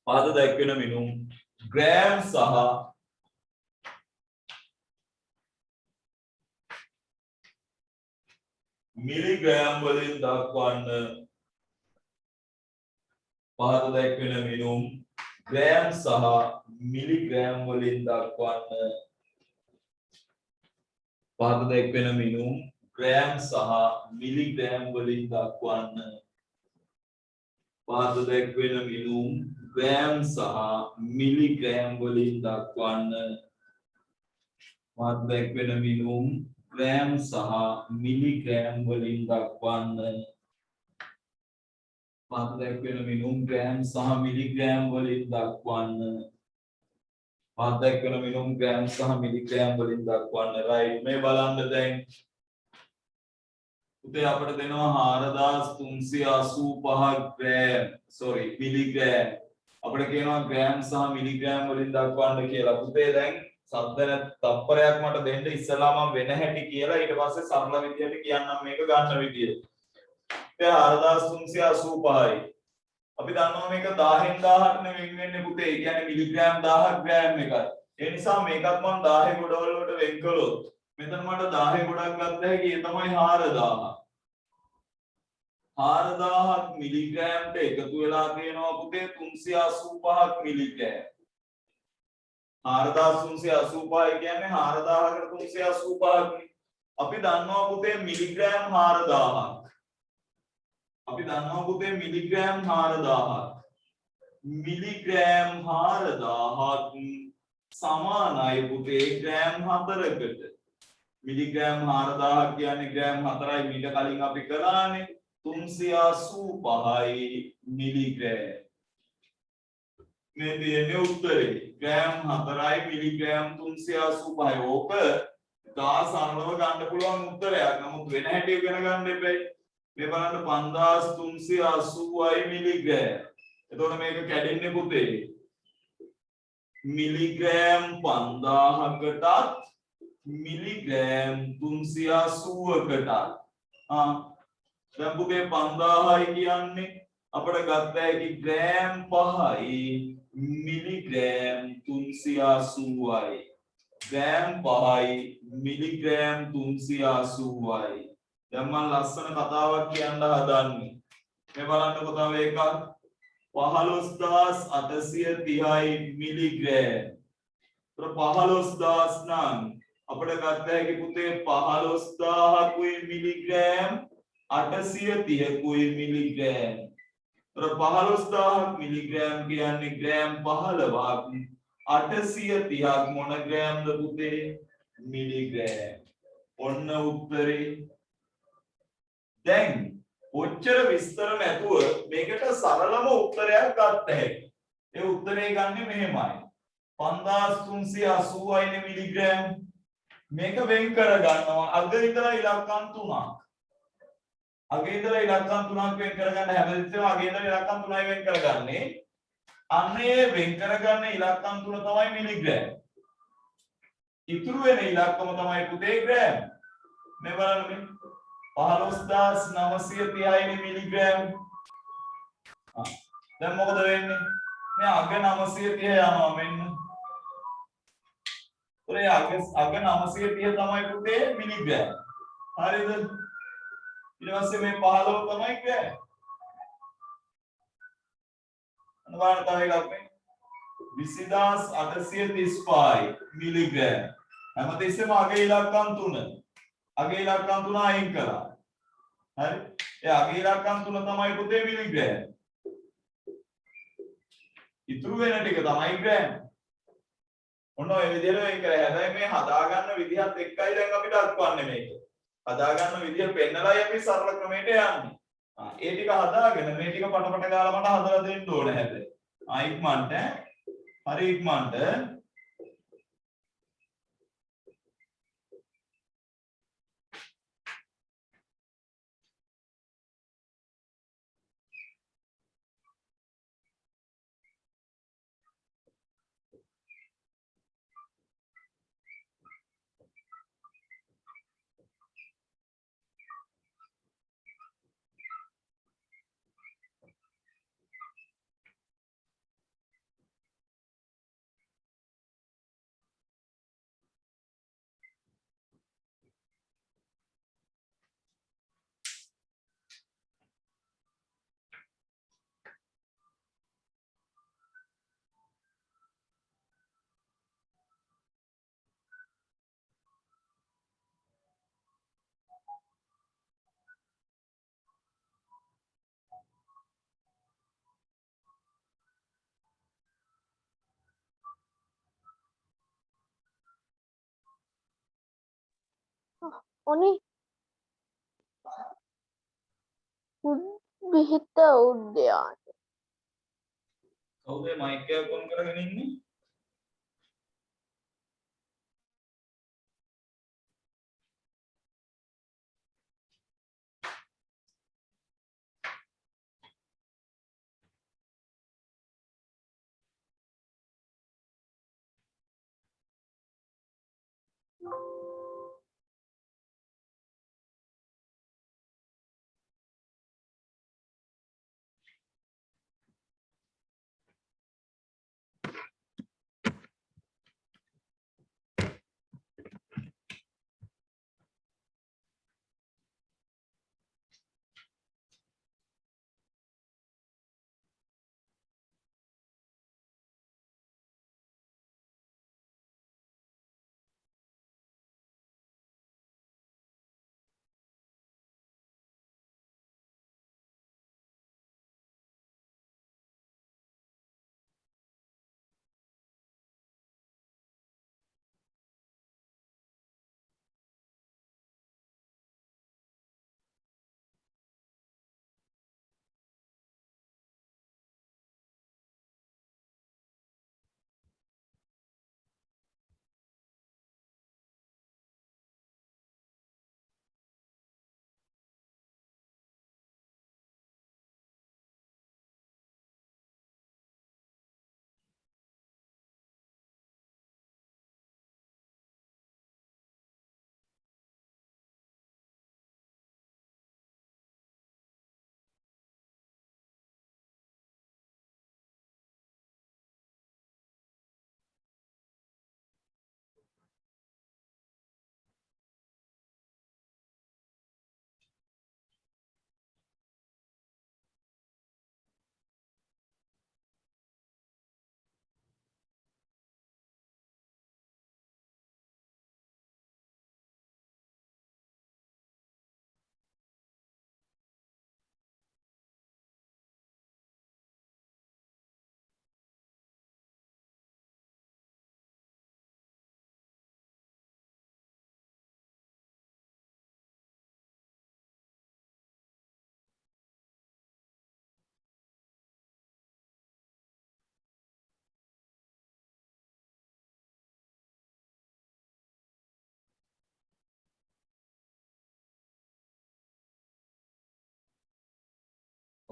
පහත දැක්වෙන මිනුම් ග්‍රෑම් සහ මිලිග්‍රෑම් වලින් දක්වන්න පහත දැක්වෙන මිනුම් ග්‍රෑම් සහ මිලිග්‍රෑම් වලින් දක්වන්න පහත දැක්වෙන මිනුම් ග්‍රෑම් සහ මිලිග්‍රෑම් වලින් දක්වන්න පහත දැක්වෙන මිනුම් ග්‍රෑම් සහ මිලිග්‍රෑම් වලින් දක්වන්න පහත දැක්වෙන මිනුම් ග්‍රෑම් සහ මිලිග්‍රෑම් වලින් දක්වන්න පහත දැක්වෙන මිනුම් ග්‍රෑම් සහ මිලිග්‍රෑම් වලින් දක්වන්න පහත දැක්වෙන මිනුම් ග්‍රෑම් සහ මිලිග්‍රෑම් වලින් දක්වන්න රයිට් මේ බලන්න දැන් උදේ අපිට දෙනවා 4385 ග්‍රෑම් සෝරි මිලිග්‍රෑම් අපිට කියනවා ග්‍රෑම් සහ මිලිග්‍රෑම් වලින් දක්වන්න කියලා පුතේ දැන් සද්දන තප්පරයක් මට දෙන්න ඉස්සලා මම වෙන හැටි කියලා ඊට පස්සේ සරල විදියට කියන්නම් මේක ගන්න විදිය. ඒ 4385යි. අපි දන්නවා මේක 1000න් 1000ට නෙවෙයි වෙන්නේ පුතේ. ඒ කියන්නේ මිලිග්‍රෑම් 1000ක් ග්‍රෑම් එකයි. ඒ නිසා මේකත් මම 1000 ගොඩවල වලට වෙන් කළොත් මෙතන මට 10 ගොඩක් ගත්ත හැකි ඒ තමයි 4000. 4000ක් මිලිග්‍රෑම්ට එකතු වෙලා තියෙනවා පුතේ 385ක් මිලිග්‍රෑම්. 4385 කියන්නේ 4000කට 385ක්. අපි දන්නවා පුතේ මිලිග්‍රෑම් 4000ක්. අපි දන්නවා පුතේ මිලිග්‍රෑම් 4000ක්. මිලිග්‍රෑම් 4000ක් සමානයි පුතේ ග්‍රෑම් 4කට. මිලිග්‍රෑම් 4000ක් කියන්නේ ග්‍රෑම් 4යි මීට කලින් අපි කළානේ 385යි මිලිග්‍රෑම්. මේ දෙන්නේ උත්තරේ ග්‍රෑම් 4යි මිලිග්‍රෑම් 385යි. ඕක දා සරලව ගන්න පුළුවන් උත්තරයක්. නමුත් වෙන හැටි ඉගෙන ගන්න එපා. මේ බලන්න 5380යි මිලිග්‍රෑම්. එතකොට මේක කැඩෙන්නේ පුතේ මිලිග්‍රෑම් 5000කටත් මිලිග්‍රෑම් 380කටත්. දැන් පුතේ 5000යි කියන්නේ අපිට ගත්ත හැකි ග්‍රෑම් 5යි මිලිග්‍රෑම් 380යි. ග්‍රෑම් 5යි මිලිග්‍රෑම් 380යි. දැන් මම ලස්සන කතාවක් කියන්න හදන්නේ. මේ බලන්නකො තව එකක් 15830යි මිලිග්‍රෑම්. 15000 නම් අපිට ගත්ත හැකි පුතේ 15000කුයි මිලිග්‍රෑම් 830කුයි මිලිග්‍රෑම්. 15000ක් මිලිග්‍රෑම් කියන්නේ ග්‍රෑම් 15ක් 830ක් මොන ග්‍රෑම්ද පුතේ මිලිග්‍රෑම්. ඔන්න උත්තරේ. දැන් ඔච්චර විස්තර නැතුව මේකට සරලම උත්තරයක් ගන්න හැකියි. ඒ උත්තරේ ගන්නේ මෙහෙමයි 5380යිනේ මිලිග්‍රෑම්. මේක වෙන් කර ගන්නවා අග ඉඳලා ඉලක්කම් 3ක්. අගේ ඉඳලා ඉලක්කම් 3ක් වෙන් කරගන්න හැමතිස්සෙම අගේ ඉඳලා ඉලක්කම් 3යි වෙන් කරගන්නේ. අන්නේ වෙන් කරගන්න ඉලක්කම් 3 තමයි මිලිග්‍රෑම්. ඉතුරු වෙන ඉලක්කම තමයි පුතේ ග්‍රෑම්. මේ බලන්න මේ 15930යි මිලිග්‍රෑම්. දැන් මොකද වෙන්නේ? මේ අග 930 යනවා මෙන්න. ඔය අග 930 තමයි පුතේ මිලිග්‍රෑම්. හරිද? ඊට පස්සේ මේ 15 තමයි ග්‍රෑම්. අන්න බලන්න තව එකක් මේ 20835 මිලිග්‍රෑම්. හැමතිස්සෙම අගේ ඉලක්කම් 3. අගේ ඉලක්කම් 3 අයින් කළා. හරි? ඒ අගේ ඉලක්කම් 3 තමයි පුතේ මිලිග්‍රෑම්. ඉතුරු වෙන ටික තමයි ග්‍රෑම්. ඔන්න ඔය විදිහට වෙන් කරලා හැබැයි මේ හදාගන්න විදිහත් එක්කයි දැන් අපි දක්වන්නේ මේක. හදාගන්න විදිහ පෙන්නලායි අපි සරල ක්‍රමයට යන්නේ. ඒ ටික හදාගෙන මේ ටික පටපට ගාලා මට හදලා දෙන්න ඕනේ හැබැයි. ඉක්මනට හරි ඉක්මනට උනි විහිත උද්‍යාන කවුද මයික් එක ඔන් කරගෙන ඉන්නේ?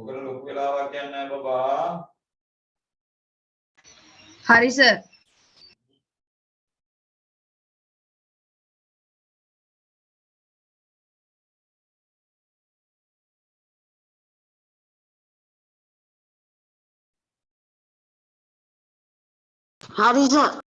ඔකට ලොකු වෙලාවක් යන්නේ නැහැ බබා. hari sir. හරි සර්.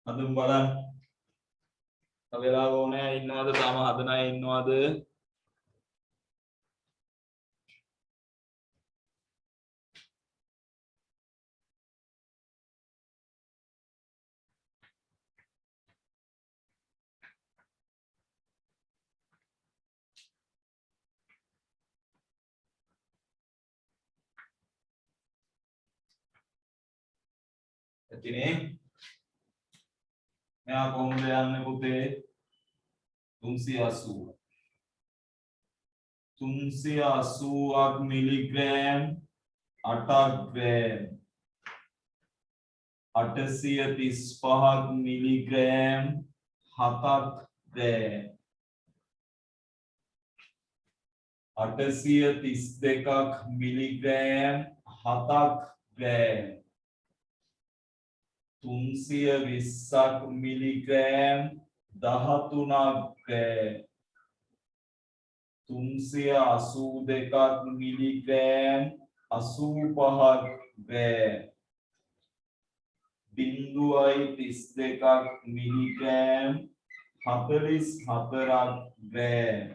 අඳුම් බලන්න. වෙලාව ඕනේ ඉන්නවද? තාම හදන අය ඉන්නවද? ඇතිනේ. මෙයා කොහොමද යන්නේ පුතේ? 380. 380ක් මිලිග්‍රෑම් 8ක් ග්‍රෑම් 835ක් මිලිග්‍රෑම් 7ක් ග්‍රෑම් 832ක් මිලිග්‍රෑම් 7ක් ග්‍රෑම් 320ක් මිලිග්‍රෑම් 13ක් ග්‍රෑම් 382ක් මිලිග්‍රෑම් 85ක් ග්‍රෑම් 0.32ක් මිලිග්‍රෑම් 44ක් ග්‍රෑම්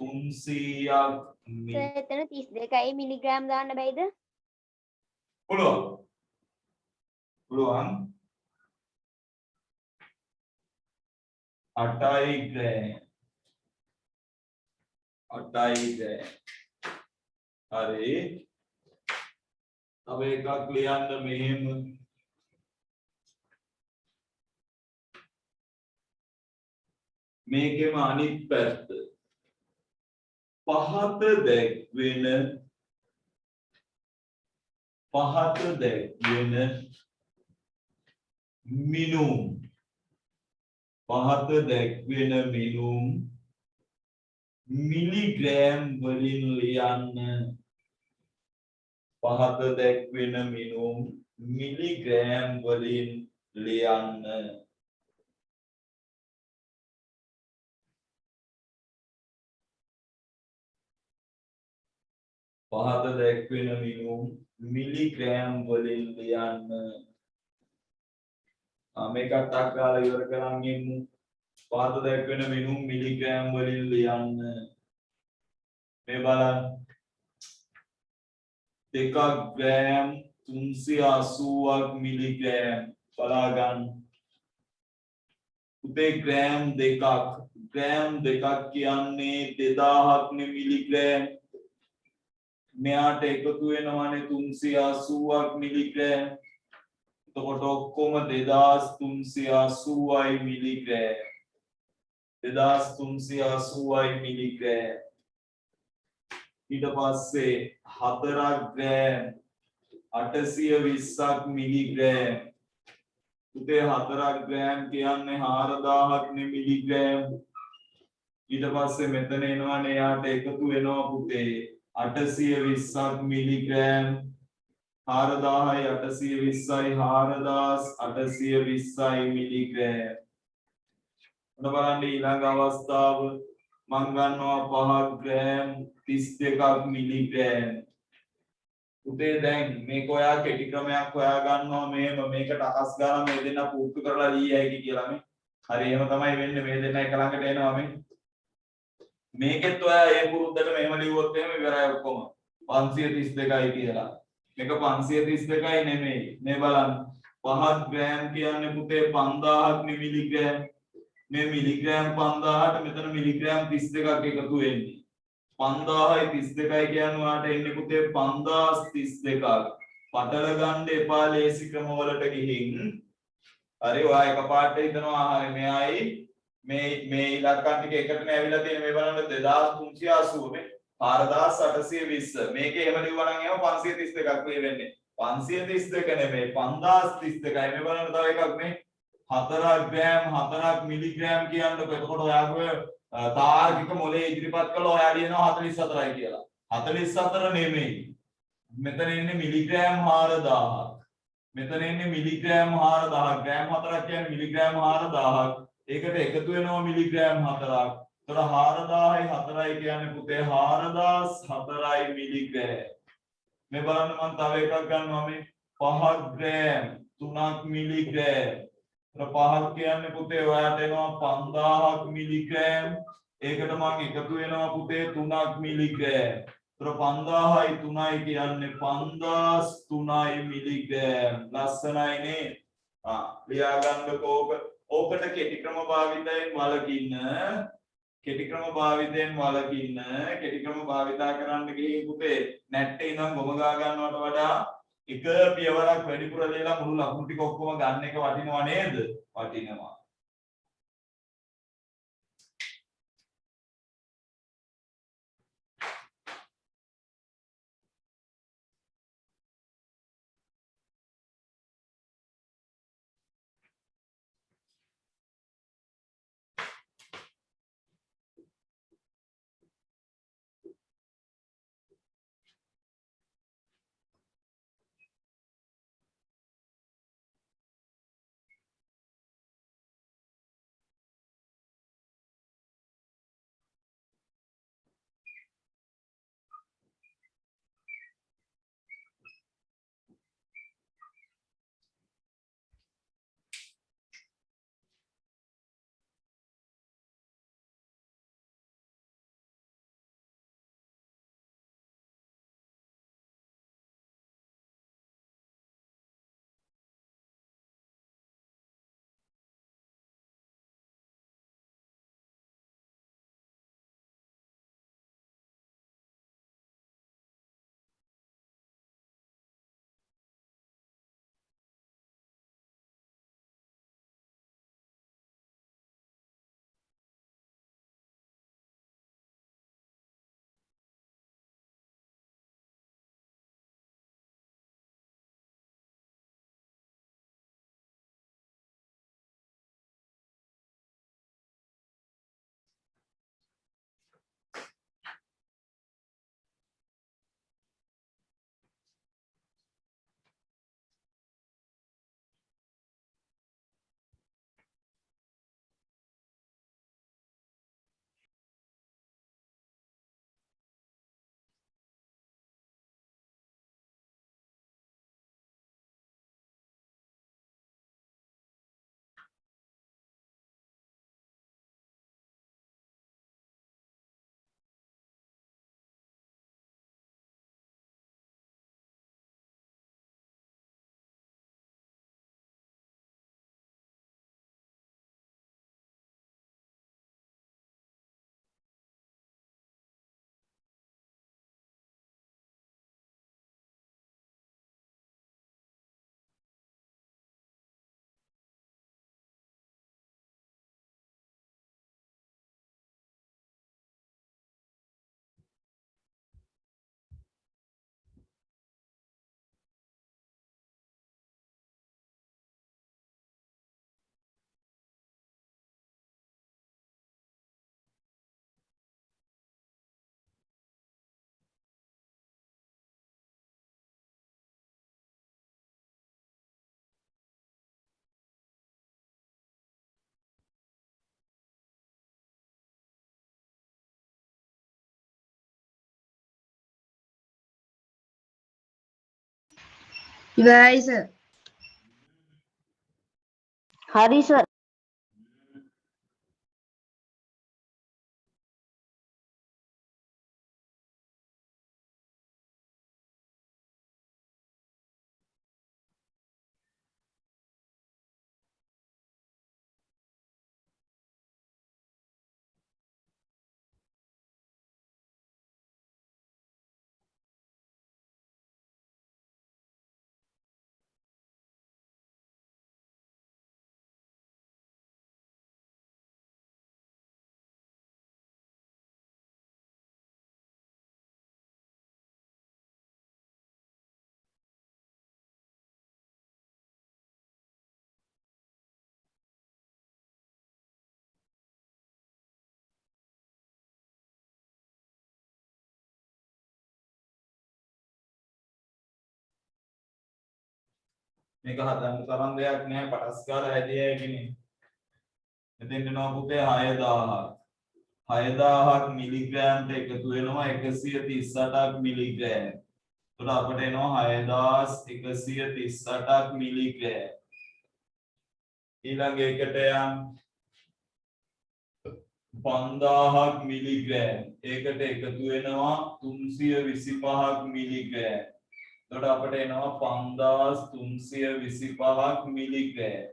300ක් එතන 32යි මිලිග්‍රෑම් දාන්න බැයිද? පුළුවන් 8යි ග්‍රෑම් 8යි ග්‍රෑම් හරි තව එකක් ලියන්න මෙහෙම මේකෙම අනිත් පැත්ත පහත දැක්වෙන මිනුම් පහත දැක්වෙන මිනුම් මිලිග්‍රෑම් වලින් ලියන්න පහත දැක්වෙන මිනුම් මිලිග්‍රෑම් වලින් ලියන්න පහත දැක්වෙන මිනුම් මිලිග්‍රෑම් වලින් ලියන්න මේකත් අක්කාලා ඉවර කරන් ඉමු පහත දැක්වෙන මිනුම් මිලිග්‍රෑම් වලින් ලියන්න මේ බලන්න දෙකක් ග්‍රෑම් 380ක් මිලිග්‍රෑම් බලා ගන්න උදේ ග්‍රෑම් දෙකක් කියන්නේ 2000ක් නේ මිලිග්‍රෑම් මෙයාට එකතු වෙනවානේ 380ක් මිලිග්‍රෑම් එතකොට ඔක්කොම 2380යි මිලිග්‍රෑම් 2380යි මිලිග්‍රෑම් ඊට පස්සේ 4ක් ග්‍රෑම් 820ක් මිලිග්‍රෑම් උදේ 4ක් ග්‍රෑම් කියන්නේ 4000ක් නේ මිලිග්‍රෑම් ඊට පස්සේ මෙතන එනවනේ යාට එකතු වෙනවා පුතේ 820ක් මිලිග්‍රෑම් 4000යි 820යි 4820යි මිලිග්‍රෑම් ඔන්න බලන්න ඊළඟ අවස්ථාව මං ගන්නවා 5ක් ග්‍රෑම් 32ක් මිලිග්‍රෑම් උදේ දැන් මේක ඔයා කෙටි ක්‍රමයක් හොයා ගන්නවා මෙහෙම මේකට අකස් ගාලා මේ දෙන්න පුරුදු කරලා ලියයි හැකි කියලා මේ හරි එහෙම තමයි වෙන්නේ මේ දෙන්න එක ළඟට එනවා මේ මේකෙත් ඔයා ඒ පුරුද්දට මෙහෙම ලිව්වොත් එහෙම ඉවරයි ඔක්කොම 532යි කියලා මේක 532යි නෙමෙයි මේ බලන්න 5ක් ග්‍රෑම් කියන්නේ පුතේ 5000ක් මිලිග්‍රෑම් මේ මිලිග්‍රෑම් 5000ට මෙතන මිලිග්‍රෑම් 32ක් එකතු වෙන්නේ 5000යි 32යි කියන්නේ ඔයාට එන්නේ පුතේ 5032ක් පටල ගන්න එපා ලේසි ක්‍රම වලට ගිහින් හරි ඔයා එකපාරට හිතනවා හරි මෙයයි මේ ඉලක්කම් ටික එකටනේ ඇවිල්ලා තියෙන්නේ මේ බලන්න 2380 මේ 4820 මේකේ එහෙම ලිව්වා නම් එහෙම 532ක් වෙන්නේ 532 නෙමෙයි 5032යි මේ බලන්න තව එකක් මේ 4 ග්‍රෑම් 4 මිලිග්‍රෑම් කියන්නකො එතකොට ඔයාගේ තාර්කික මොලේ ඉදිරිපත් කළා ඔයා ලියනවා 44යි කියලා 44 නෙමෙයි මෙතන ඉන්නේ මිලිග්‍රෑම් 4000ක් මෙතන ඉන්නේ මිලිග්‍රෑම් 4000ක් ග්‍රෑම් 4ක් කියන්නේ මිලිග්‍රෑම් 4000ක් ඒකට එකතු වෙනවා මිලිග්‍රෑම් 4ක් එතකොට 4000යි 4යි කියන්නේ පුතේ 4004යි මිලිග්‍රෑම් මේ බලන්න මම තව එකක් ගන්නවා මේ 5 ග්‍රෑම් 3ක් මිලිග්‍රෑම් එතකොට 5ක් කියන්නේ පුතේ ඔයාට එනවා 5000ක් මිලිග්‍රෑම් ඒකට මම එකතු වෙනවා පුතේ 3ක් මිලිග්‍රෑම් එතකොට 5000යි 3යි කියන්නේ 5003යි මිලිග්‍රෑම් ලස්සනයිනේ ලියා ගන්නකෝ ඕකට කෙටි ක්‍රම භාවිතයෙන් වලකින්න කෙටි ක්‍රම භාවිතා කරන්න ගිහින් පුතේ නැට්ටේ ඉඳන් ගොම ගා ගන්නවට වඩා එක පියවරක් වැඩිපුර ලියලා මුළු ලකුණු ටික ඔක්කොම ගන්න එක වටිනව නේද? වටිනවා. ඉවරයි සර්. හරි සර්. මේක හදන්න තරම් දෙයක් නැහැ පටස් ගාලා හැදියයි කියන්නේ. මෙතෙන් එනවා පුතේ 6000ක්. 6000ක් මිලිග්‍රෑම්ට එකතු වෙනවා 138ක් මිලිග්‍රෑම්. එතකොට අපිට එනවා 6138ක් මිලිග්‍රෑම්. ඊළඟ එකට යම් 5000ක් මිලිග්‍රෑම්. ඒකට එකතු වෙනවා 325ක් මිලිග්‍රෑම්. එතකොට අපිට එනවා 5325ක් මිලිග්‍රෑම්.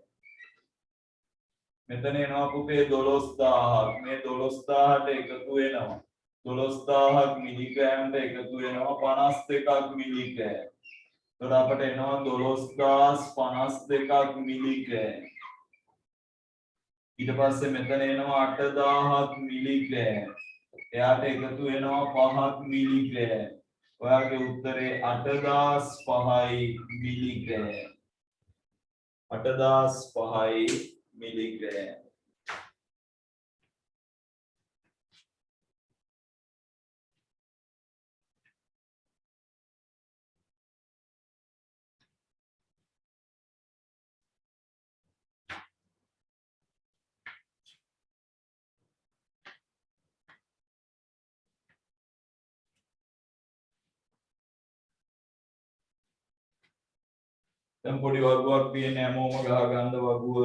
මෙතන එනවා පුතේ 12000ක්. මේ 12000ට එකතු වෙනවා 12000ක් මිලිග්‍රෑම්ට එකතු වෙනවා 52ක් මිලිග්‍රෑම්. එතකොට අපිට එනවා 12052ක් මිලිග්‍රෑම්. ඊට පස්සේ මෙතන එනවා 8000ක් මිලිග්‍රෑම්. එයාට එකතු වෙනවා 5ක් මිලිග්‍රෑම්. ඔයාගේ උත්තරේ 8005යි මිලිග්‍රෑම්. 8005යි මිලිග්‍රෑම්. දැන් පොඩි වගුවක් තියෙන හැමෝම ගහ ගන්න වගුව.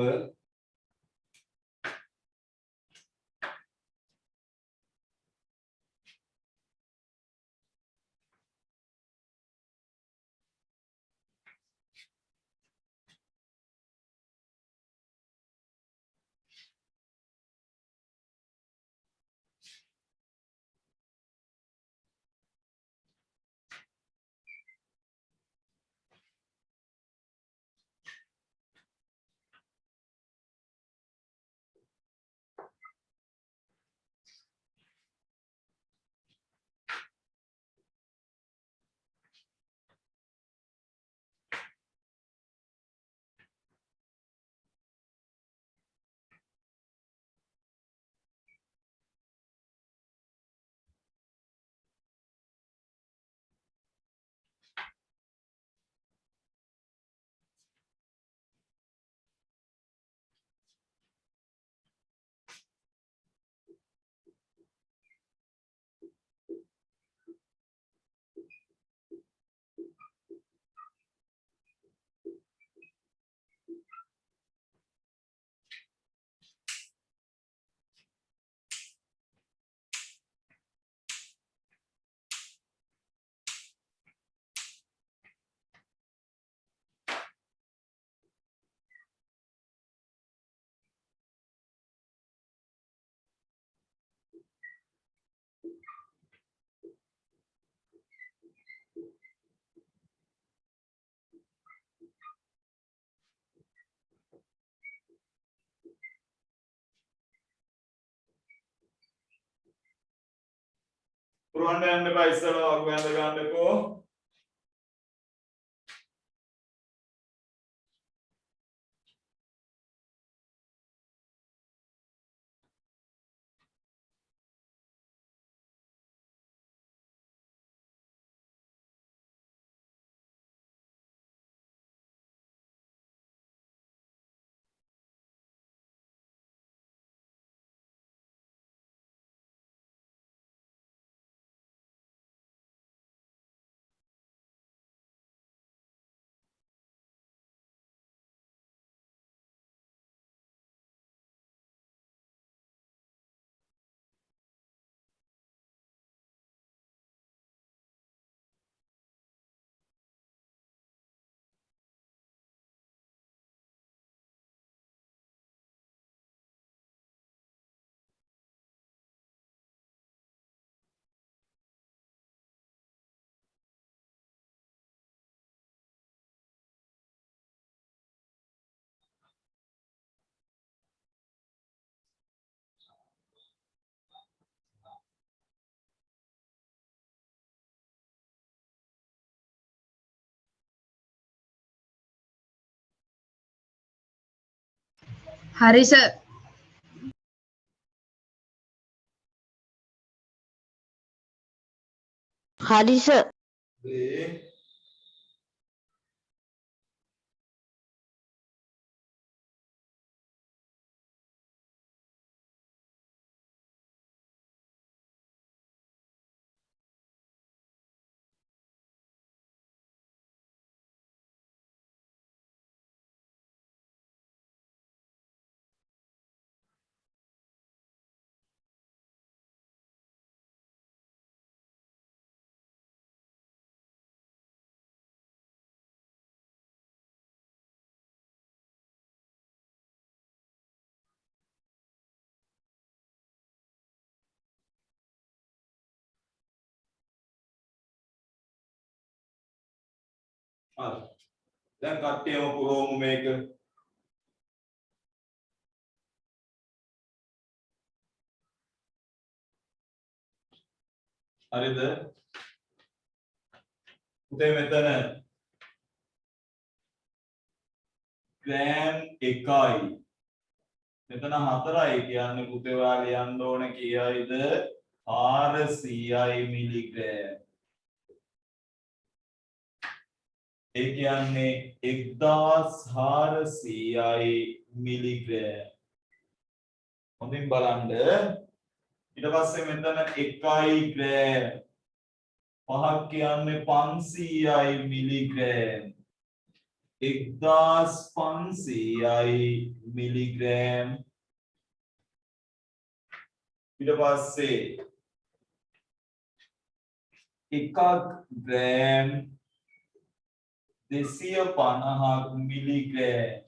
පුරවන්න යන්න එපා ඉස්සෙල්ලා වගුව ඇඳ ගන්නකෝ. Hari sir. හරි සර්. ඒ හරි. දැන් කට්ටියම පුරවමු මේක. හරිද? පුතේ මෙතන ග්‍රෑම් 1යි. මෙතන 4යි කියන්නේ පුතේ ඔයාලා යන්න ඕන කීයයිද? 400යි මිලිග්‍රෑම්. ඒ කියන්නේ 1400යි මිලිග්‍රෑම්. හොඳින් බලන්න. ඊට පස්සේ මෙතන 1යි ග්‍රෑම්. 5ක් කියන්නේ 500යි මිලිග්‍රෑම්. 1500යි මිලිග්‍රෑම්. ඊට පස්සේ එකක් ග්‍රෑම් 250ක් මිලිග්‍රෑම්.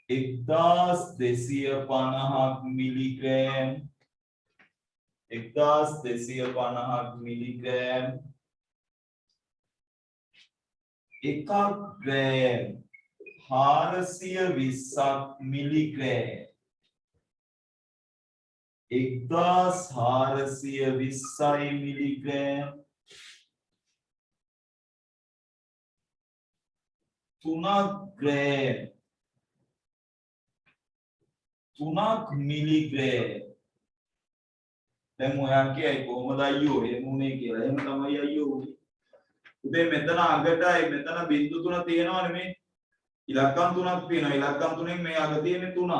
1250ක් මිලිග්‍රෑම්. 1250ක් මිලිග්‍රෑම්. එකක් ග්‍රෑම් 420ක් මිලිග්‍රෑම්. 1420යි මිලිග්‍රෑම්. 3ක් ග්‍රෑම් 3ක් මිලිග්‍රෑම්. දැන් ඔයා කියයි කොහොමද අයියෝ එහෙම උනේ කියලා. එහෙම තමයි අයියෝ උනේ. උදේ මෙතන අගටයි මෙතන බිංදු 3 තියෙනවනේ මේ. ඉලක්කම් 3ක් තියෙනවා. ඉලක්කම් 3න් මේ අග තියෙන්නේ 3ක්.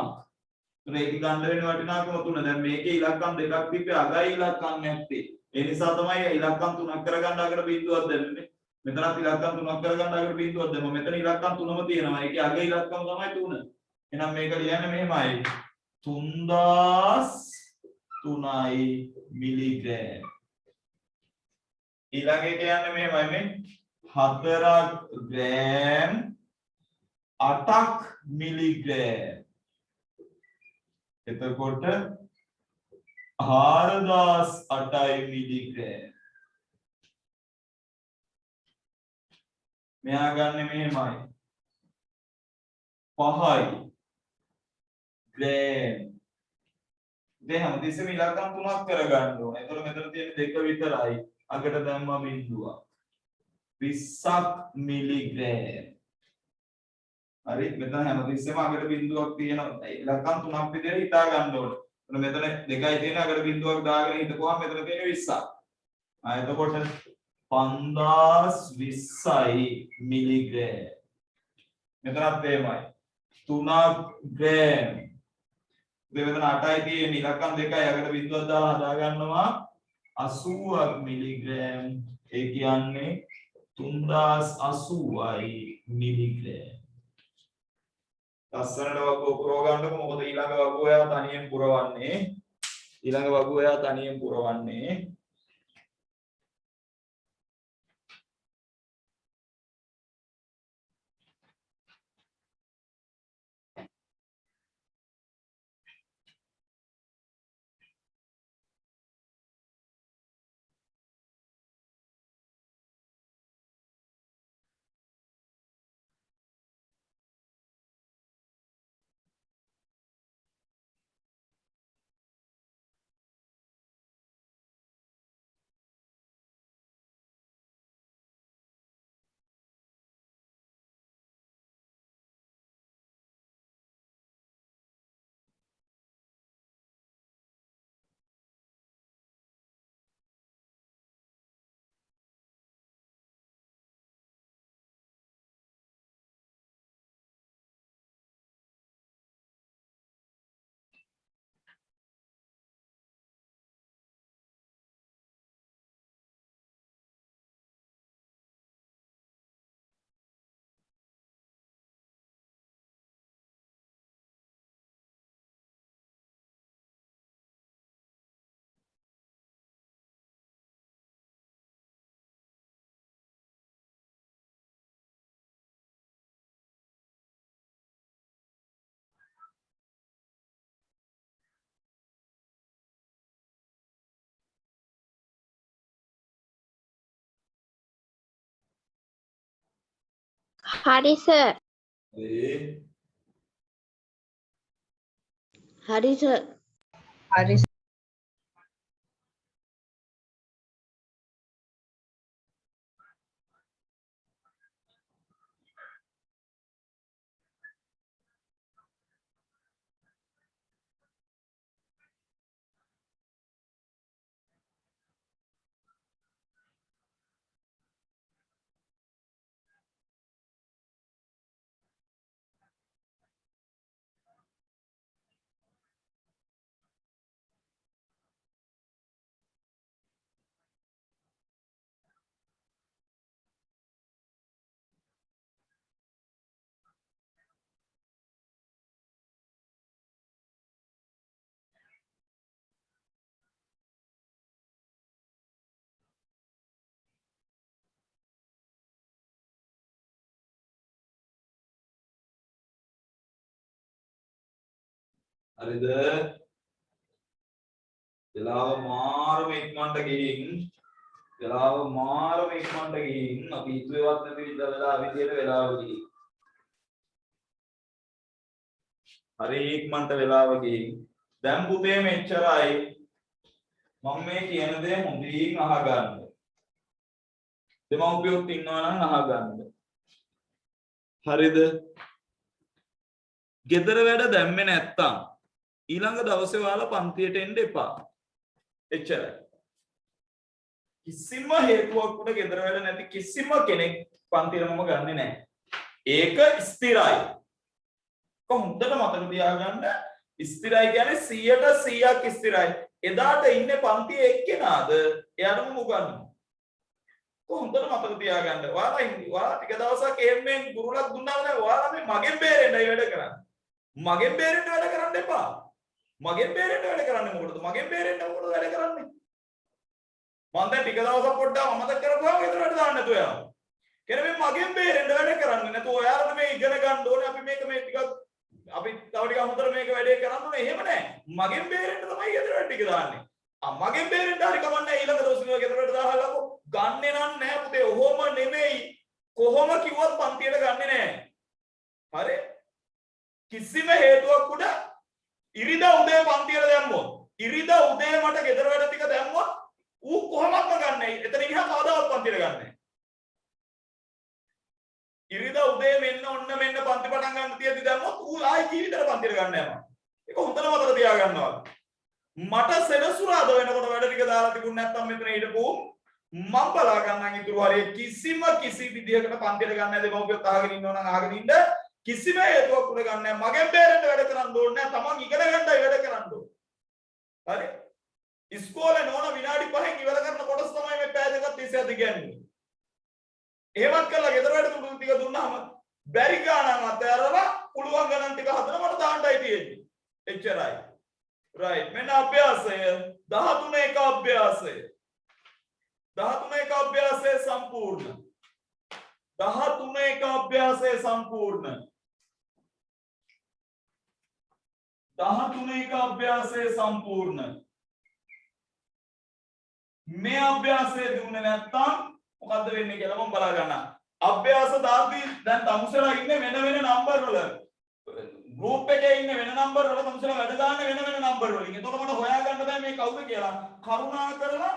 ඒක ගන්න වෙන වටිනාකම 3. දැන් මේකේ ඉලක්කම් දෙකක් තිබ්බේ අගයි ඉලක්කම් නැත්තේ. ඒ නිසා තමයි ඉලක්කම් 3ක් කරගන්න අගට බිංදුවක් දැම්මේ. මෙතනත් ඉලක්කම් 3ක් කරගන්න අගට බිංදුවක් දැම්මා. මෙතන ඉලක්කම් 3ම තියෙනවා. ඒකේ අග ඉලක්කම තමයි 3. එහෙනම් මේක ලියන්නේ මෙහෙමයි. 3003යි මිලිග්‍රෑම්. ඊළඟ එක යන්නේ මෙහෙමයි මේ 4ක් ග්‍රෑම් 8ක් මිලිග්‍රෑම්. එතකොට 4008යි මිලිග්‍රෑම්. මෙයා ගන්න මෙහෙමයි 5යි ග්‍රෑම්. දැන් හැමතිස්සෙම ඉලක්කම් 3ක් කරගන්න ඕනේ. ඒතකොට මෙතන තියෙන 2 විතරයි. අගට දැම්මා බිංදුවක්. 20ක් මිලිග්‍රෑම්. හරි මෙතන හැමතිස්සෙම අගට බිංදුවක් තියෙනවා. ඉලක්කම් 3ක් විදිහට හිතා ගන්න ඕනේ. එතන මෙතන 2යි තියෙන අගට බිංදුවක් දාගෙන හිටපුවාම මෙතන තියෙන 20ක්. එතකොට 5020යි මිලිග්‍රෑම්. මෙතනත් එහෙමයි. 3ක් ග්‍රෑම්. මෙතන 8යි තියෙන ඉලක්කම් 2යි අගට බිංදුවක් දාලා හදා ගන්නවා 80ක් මිලිග්‍රෑම්. ඒ කියන්නේ 3080යි මිලිග්‍රෑම්. ලස්සනට වගුව පුරව ගන්නකො මොකද ඊළඟ වගුව එයා තනියෙන් පුරවන්නේ. ඊළඟ වගුව එයා තනියෙන් පුරවන්නේ. Hari sir. Hari sir. Hari sir. හරිද? වෙලාව මාරම ඉක්මනට ගිහින් අපි හිතුවේවත් නැති විදිහට වෙලාව ගිහින්. හරි ඉක්මනට වෙලාව ගිහින්. දැන් පුතේ මෙච්චරයි. මම මේ කියන දේ හොඳින් අහගන්න. දෙමව්පියොත් ඉන්නවා නම් අහගන්න. හරිද? ගෙදර වැඩ දැම්මේ නැත්තම් ඊළඟ දවසේ ඔයාලා පන්තියට එන්න එපා. එච්චරයි. කිසිම හේතුවක් උඩ ගෙදර වැඩ නැති කිසිම කෙනෙක් පන්තියට මම ගන්නෙ නැහැ. ඒක ස්ථිරයි. කොහොමද මතක තියාගන්න? ස්ථිරයි කියන්නේ 100% ස්ථිරයි. එදාට ඉන්නේ පන්තියේ එක්කෙනාද? එයාටම උගන්වනවා. කොහොමද මතක තියාගන්න? ඔයාලා ටික දවසක් එහෙම ගුරුලක් දුන්නාම නෑ ඔයාලා මේ මගෙන් බේරෙන්නයි වැඩ කරන්නේ. මගෙන් බේරෙන්න වැඩ කරන්න එපා. මගෙන් බේරෙන්න වැඩ කරන්නේ මොකටද? මගෙන් බේරෙන්න මොකටද වැඩ කරන්නේ? මම දැන් ටික දවසක් පොඩ්ඩක් අමතක කරපුවාම ගෙදර වැඩ දාන්න නැතුව යනවා. කෙනෙක් මේ මගෙන් බේරෙන්න වැඩ කරන්නේ නැතුව ඔයාලට මේ ඉගෙන ගන්න ඕනේ. අපි මේක මේ ටිකක් අපි තව ටිකක් හොඳට මේක වැඩේ කරන්න ඕනේ. එහෙම නෑ. මගෙන් බේරෙන්න තමයි ගෙදර වැඩ ටික දාන්නේ. මගෙන් බේරෙන්න හරි කමන්නේ ඊළඟ දවසේ ගෙදර වැඩ දාහලකෝ. ගන්නෙ නෑ පුතේ. ඔහොම නෙමෙයි. කොහොම කිව්වත් පන්තියට ගන්නෙ නෑ. හරි? කිසිම හේතුවක් උඩ ඉරිදා උදේ පන්තියට දැම්මොත් ඉරිදා උදේ මට ගෙදර වැඩ ටික දැම්මොත් ඌ කොහොමත්ම ගන්නෑ. එතන ගියා කවදාවත් පන්තියට ගන්නෑ. ඉරිදා උදේ ඔන්න මෙන්න පන්ති පටන් ගන්න තියදී දැම්මොත් ඌ ආයි ජීවිතේට පන්තියට ගන්නෑ මම. ඒක හොඳට මතක තියාගන්නවා. මට සෙනසුරාදා වෙනකොට වැඩ ටික දාලා තිබුණ නැත්නම් මෙතන හිටපු මම බලා ගන්නම් ඉතුරු හරිය කිසි විදියකට පන්තියට ගන්න නැද මව්පියොත් අහගෙන ඉන්නව නම් අහගෙන ඉන්න කිසිම හේතුවක් උඩ ගන්න නැහැ. මගෙන් බේරෙන්න වැඩ කරන්න ඕනේ නැහැ. තමන් ඉගෙන ගන්නයි වැඩ කරන්න ඕනේ. හරි? ඉස්කෝලේ නෝන විනාඩි 5න් ඉවර කරන කොටස තමයි මේ පැය දෙකක් තිස්සේ අද කියන්නේ. එහෙමත් කළා ගෙදර වැඩ තුඩු ටික දුන්නාම බැරි ගානක් අතහැරලා පුළුවන් ගණන් ටික හදලා මට දාන්නයි තියෙන්නේ. එච්චරයි. right. මෙන්න අභ්‍යාසය 13 එක අභ්‍යාසය. 13 එක අභ්‍යාසය සම්පූර්ණ. 13 එක අභ්‍යාසය සම්පූර්ණ. 13 එක අභ්‍යාසය සම්පූර්ණ. මේ අභ්‍යාසය දුන්නේ නැත්නම් මොකද්ද වෙන්නේ කියලා මම බලා ගන්නවා. අභ්‍යාස දාපි දැන් තමුසලා ඉන්නේ වෙන වෙන නම්බර් වල. ගෲප් එකේ ඉන්නේ වෙන නම්බර් වල තමුසලා වැඩ දාන්නේ වෙන වෙන නම්බර් වලින්. එතකොට මට හොයා ගන්න බෑ මේ කවුද කියලා. කරුණා කරලා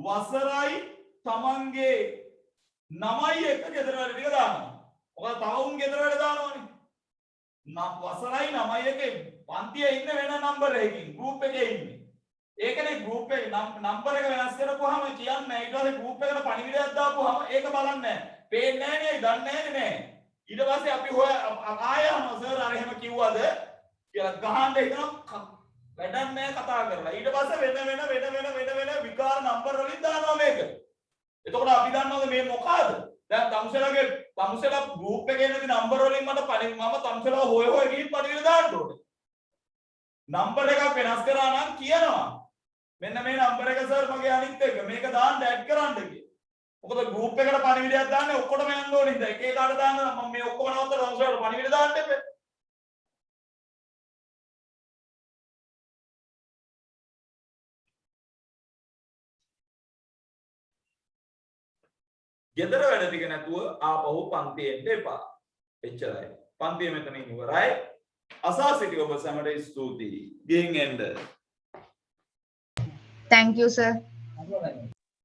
වසරයි තමන්ගේ 9යි එක ගෙදර වැඩ ටික දානවා. ඔක තව උන් ගෙදර වැඩ දානවනේ. වසරයි 9යි එකේ පන්තියේ ඉන්න වෙන නම්බර් එකකින් ගෲප් එකේ ඉන්නේ. ඒකනේ ගෲප් එකේ නම්බර් එක වෙනස් කරපුවාම කියන්නේ ඊට පස්සේ ගෲප් එකට පණිවිඩයක් දාපුවාම ඒක බලන්නේ නැහැ. පේන්නේ නැහැ නේ, දන්නේ නැහැ. ඊට පස්සේ අපි ආයම සර් අර එහෙම කිව්වද කියලා ගහන්න හිතනවා වැඩක් නැහැ කතා කරලා. ඊට පස්සේ වෙන විකාර නම්බර් වලින් දානවා මේක. එතකොට අපි දන්නවද මේ මොකಾದ? දැන් තමුසලා ගෲප් එකේ ඉන්න නම්බර් වලින් මම තමුසලා හොය ගිහින් පණිවිඩ දාන්න ඕනේ. නම්බර් එකක් වෙනස් කරා නම් කියනවා මෙන්න මේ නම්බර් එක සර් මගේ අනිත් එක මේක දාන්න ඇඩ් කරන්න කියලා. මොකද ගෲප් එකට පණිවිඩයක් දාන්නේ ඔක්කොටම යන්න ඕනේ ඉතින් එක එකාට දාන්න මම මේ ඔක්කොම නවත්තලා තමුසලාට පණිවිඩ දාන්න එපේ. ගෙදර වැඩ ටික නැතුව ආපහු පන්තියට එන්න එපා. එච්චරයි. පන්තිය මෙතනින් ඉවරයි. අසා සිටි ඔබ සැමට ස්තුතියි. ගෙන් එන්න. Thank you, sir.